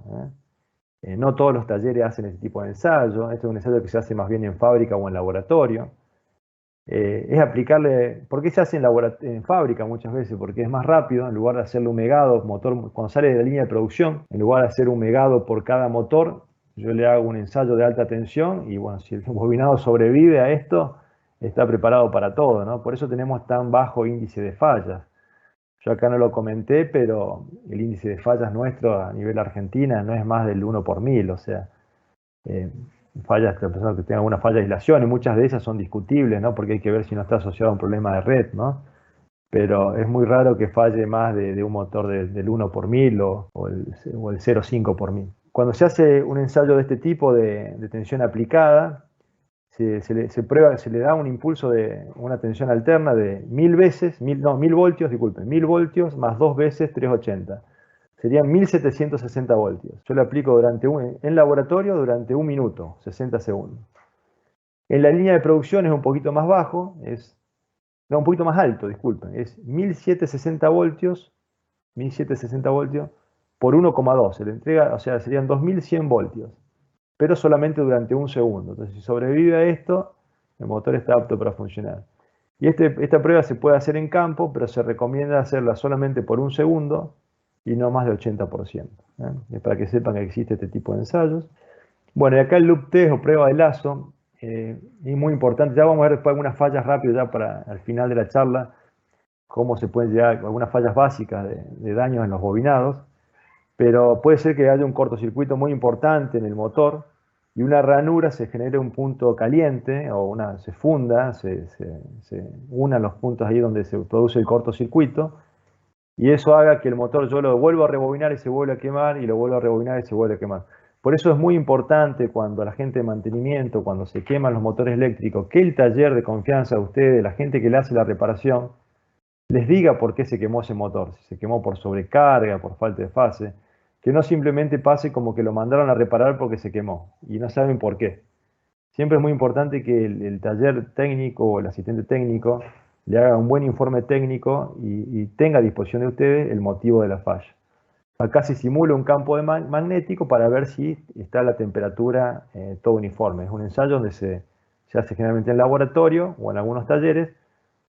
No todos los talleres hacen este tipo de ensayo. Este es un ensayo que se hace más bien en fábrica o en laboratorio. Es aplicarle, ¿por qué se hace en fábrica muchas veces? Porque es más rápido, en lugar de hacerle humegado, cuando sale de la línea de producción, en lugar de hacer humegado por cada motor, yo le hago un ensayo de alta tensión y bueno, si el bobinado sobrevive a esto, está preparado para todo, ¿no? Por eso tenemos tan bajo índice de fallas. Yo acá no lo comenté, pero el índice de fallas nuestro a nivel Argentina no es más del 1 por 1000, o sea, fallas, personas que tengan alguna falla de aislación, y muchas de esas son discutibles, ¿no? Porque hay que ver si no está asociado a un problema de red, ¿no? Pero es muy raro que falle más de un motor del 1 por 1000 o el 0,5 por 1000. Cuando se hace un ensayo de este tipo de tensión aplicada, se le da un impulso de una tensión alterna de 1000 voltios, disculpen, 1000 voltios más 2 veces 380. Serían 1760 voltios. Yo lo aplico en laboratorio durante 1 minuto, 60 segundos. En la línea de producción es un poquito más bajo, un poquito más alto, disculpen, es 1760 voltios, 1760 voltios por 1,2. Se le entrega, o sea, serían 2100 voltios, pero solamente durante 1 segundo. Entonces, si sobrevive a esto, el motor está apto para funcionar. Y esta prueba se puede hacer en campo, pero se recomienda hacerla solamente por 1 segundo y no más de 80%. Es para que sepan que existe este tipo de ensayos. Bueno, y acá el loop test o prueba de lazo es muy importante. Ya vamos a ver después algunas fallas rápido ya para al final de la charla, cómo se pueden llegar, algunas fallas básicas de daños en los bobinados, pero puede ser que haya un cortocircuito muy importante en el motor y una ranura se genere un punto caliente o se funda, se unan los puntos ahí donde se produce el cortocircuito, y eso haga que el motor yo lo vuelva a rebobinar y se vuelva a quemar, y lo vuelvo a rebobinar y se vuelve a quemar. Por eso es muy importante cuando la gente de mantenimiento, cuando se queman los motores eléctricos, que el taller de confianza de ustedes, la gente que le hace la reparación, les diga por qué se quemó ese motor. Si se quemó por sobrecarga, por falta de fase, que no simplemente pase como que lo mandaron a reparar porque se quemó y no saben por qué. Siempre es muy importante que el taller técnico o el asistente técnico le haga un buen informe técnico y tenga a disposición de ustedes el motivo de la falla. Acá se simula un campo magnético para ver si está la temperatura todo uniforme. Es un ensayo donde se hace generalmente en laboratorio o en algunos talleres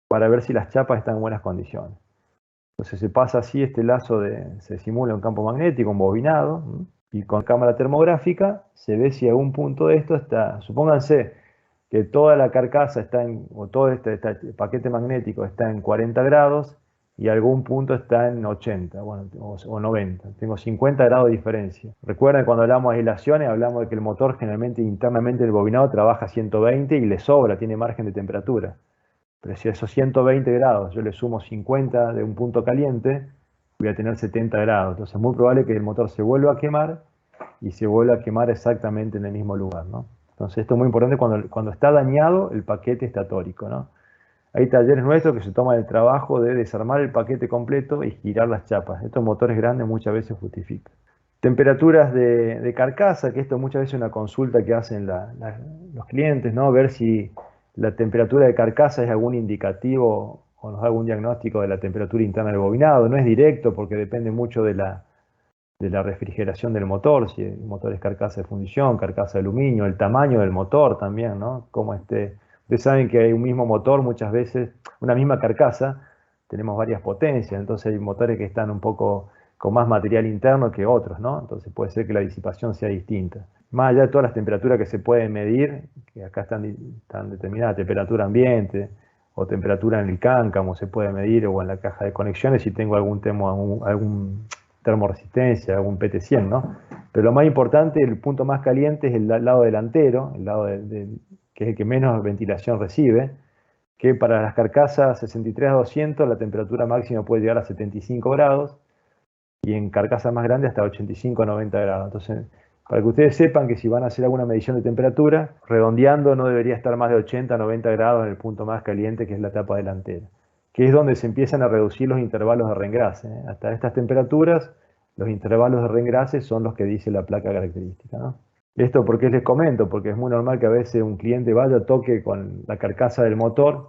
para ver si las chapas están en buenas condiciones. Entonces se pasa así este lazo, se simula un campo magnético, un bobinado, y con cámara termográfica se ve si algún punto de esto está, supónganse que toda la carcasa o todo este paquete magnético está en 40 grados y algún punto está en 80, bueno, o 90. Tengo 50 grados de diferencia. Recuerden, cuando hablamos de aislaciones, hablamos de que el motor generalmente internamente el bobinado trabaja a 120 y le sobra, tiene margen de temperatura. Pero si a esos 120 grados yo le sumo 50 de un punto caliente, voy a tener 70 grados. Entonces es muy probable que el motor se vuelva a quemar y se vuelva a quemar exactamente en el mismo lugar, ¿no? Entonces esto es muy importante cuando está dañado el paquete estatórico, ¿no? Hay talleres nuestros que se toman el trabajo de desarmar el paquete completo y girar las chapas. Estos motores grandes muchas veces justifican. Temperaturas de carcasa, que esto muchas veces es una consulta que hacen los clientes, ¿no? Ver si la temperatura de carcasa es algún indicativo o nos da algún diagnóstico de la temperatura interna del bobinado. No es directo porque depende mucho de la refrigeración del motor, si el motor es carcasa de fundición, carcasa de aluminio, el tamaño del motor también, ¿no? Cómo esté. Ustedes saben que hay un mismo motor, muchas veces, una misma carcasa, tenemos varias potencias, entonces hay motores que están un poco con más material interno que otros, ¿no? Entonces puede ser que la disipación sea distinta. Más allá de todas las temperaturas que se pueden medir, que acá están determinadas, temperatura ambiente o temperatura en el cáncamo se puede medir, o en la caja de conexiones si tengo algún termoresistencia, algún PT100, ¿no? Pero lo más importante, el punto más caliente es el lado delantero, el lado que es el que menos ventilación recibe, que para las carcasas 63 a 200 la temperatura máxima puede llegar a 75 grados, y en carcasas más grandes hasta 85 o 90 grados. Entonces, para que ustedes sepan que si van a hacer alguna medición de temperatura, redondeando no debería estar más de 80 o 90 grados en el punto más caliente, que es la tapa delantera, que es donde se empiezan a reducir los intervalos de reengrase. Hasta estas temperaturas, los intervalos de reengrase son los que dice la placa característica, ¿no? Esto porque les comento, porque es muy normal que a veces un cliente vaya, toque con la carcasa del motor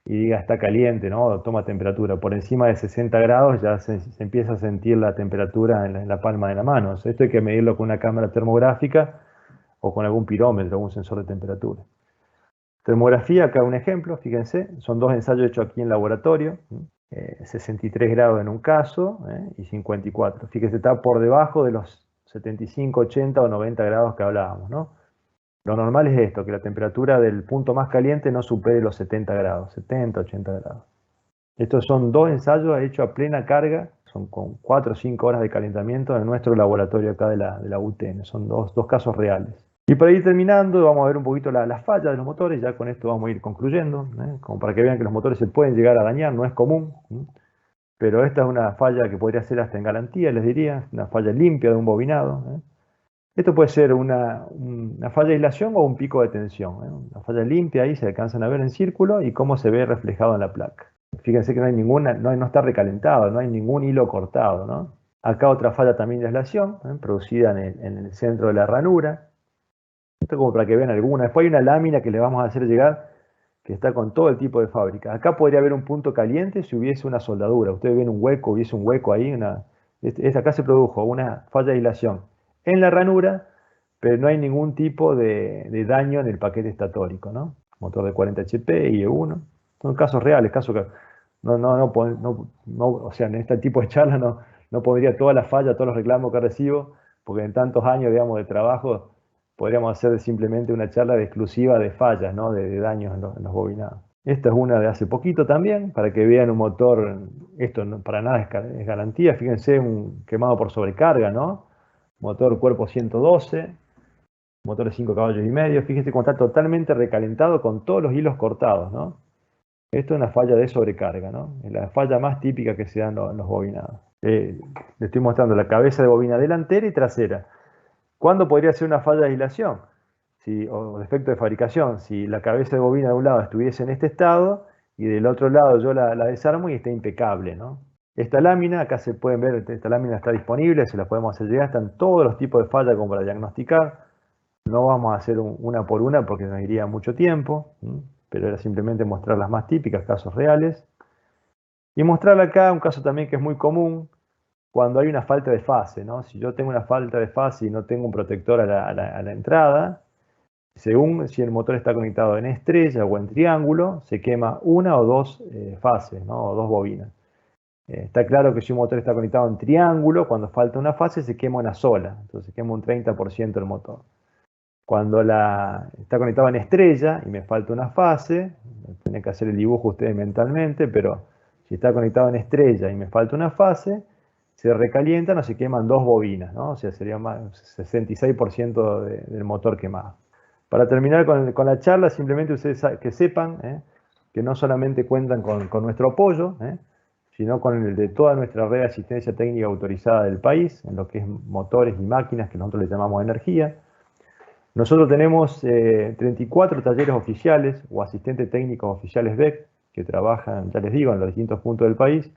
y diga está caliente, ¿no? Toma temperatura. Por encima de 60 grados ya se empieza a sentir la temperatura en la palma de la mano. O sea, esto hay que medirlo con una cámara termográfica o con algún pirómetro, algún sensor de temperatura. Termografía, acá un ejemplo, fíjense, son dos ensayos hechos aquí en laboratorio, 63 grados en un caso y 54. Fíjense, está por debajo de los 75, 80 o 90 grados que hablábamos, ¿no? Lo normal es esto, que la temperatura del punto más caliente no supere los 70 grados, 70, 80 grados. Estos son dos ensayos hechos a plena carga, son con 4 o 5 horas de calentamiento en nuestro laboratorio acá de la UTN, son dos casos reales. Y para ir terminando, vamos a ver un poquito las fallas de los motores, ya con esto vamos a ir concluyendo, como para que vean que los motores se pueden llegar a dañar, no es común, pero esta es una falla que podría ser hasta en garantía, les diría, una falla limpia de un bobinado. Esto puede ser una falla de aislación o un pico de tensión. Una falla limpia ahí se alcanzan a ver en círculo y cómo se ve reflejado en la placa. Fíjense que no hay ninguna, no está recalentado, no hay ningún hilo cortado, ¿no? Acá otra falla también de aislación, producida en el centro de la ranura. Esto como para que vean alguna. Después hay una lámina que les vamos a hacer llegar que está con todo el tipo de fábrica. Acá podría haber un punto caliente si hubiese una soldadura. Ustedes ven un hueco, hubiese un hueco ahí. Acá se produjo una falla de aislación en la ranura, pero no hay ningún tipo de daño en el paquete estatórico, ¿no? Motor de 40 HP, IE1. Son casos reales, casos que o sea, en este tipo de charla no pondría toda la falla, todos los reclamos que recibo, porque en tantos años, digamos, de trabajo, podríamos hacer simplemente una charla exclusiva de fallas, ¿no? De daños en los bobinados. Esta es una de hace poquito también, para que vean un motor, esto para nada es garantía, fíjense, un quemado por sobrecarga, ¿no? Motor cuerpo 112, motor de 5 caballos y medio, fíjense cómo está totalmente recalentado con todos los hilos cortados, ¿no? Esto es una falla de sobrecarga, ¿no? Es la falla más típica que se dan en los bobinados. Le estoy mostrando la cabeza de bobina delantera y trasera. ¿Cuándo podría ser una falla de aislación? O defecto de fabricación. Si la cabeza de bobina de un lado estuviese en este estado y del otro lado yo la desarmo y está impecable, ¿no? Esta lámina, acá se pueden ver, esta lámina está disponible, se la podemos hacer llegar, están todos los tipos de fallas como para diagnosticar. No vamos a hacer una por una porque nos iría mucho tiempo, pero era simplemente mostrar las más típicas, casos reales. Y mostrar acá un caso también que es muy común, cuando hay una falta de fase, ¿no? Si yo tengo una falta de fase y no tengo un protector a la entrada, según si el motor está conectado en estrella o en triángulo, se quema una o dos fases, ¿no? O dos bobinas. Está claro que si un motor está conectado en triángulo, cuando falta una fase se quema una sola, entonces se quema un 30% del motor. Cuando está conectado en estrella y me falta una fase, tienen que hacer el dibujo ustedes mentalmente, pero si está conectado en estrella y me falta una fase, se recalientan o se queman dos bobinas, ¿no? O sea, sería más 66% del motor quemado. Para terminar con la charla, simplemente ustedes que sepan que no solamente cuentan con nuestro apoyo, sino con el de toda nuestra red de asistencia técnica autorizada del país, en lo que es motores y máquinas, que nosotros le llamamos energía. Nosotros tenemos 34 talleres oficiales o asistentes técnicos oficiales BEC, que trabajan, ya les digo, en los distintos puntos del país.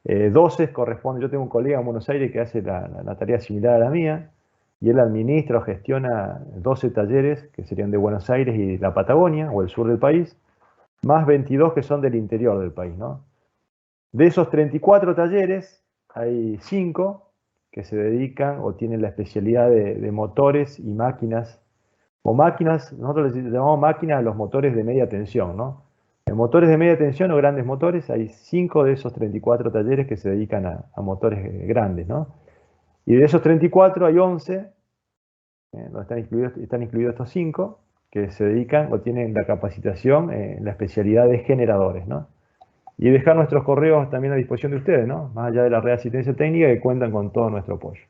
12 corresponde, yo tengo un colega en Buenos Aires que hace la tarea similar a la mía, y él administra o gestiona 12 talleres que serían de Buenos Aires y la Patagonia, o el sur del país, más 22 que son del interior del país, ¿no? De esos 34 talleres, hay 5 que se dedican o tienen la especialidad de motores y máquinas, o máquinas, nosotros les llamamos máquinas a los motores de media tensión, ¿no? En motores de media tensión o grandes motores, hay 5 de esos 34 talleres que se dedican a motores grandes, ¿no? Y de esos 34 hay 11, donde están incluidos estos 5, que se dedican o tienen la capacitación en la especialidad de generadores, ¿no? Y dejar nuestros correos también a disposición de ustedes, ¿no? Más allá de la red de asistencia técnica, que cuentan con todo nuestro apoyo.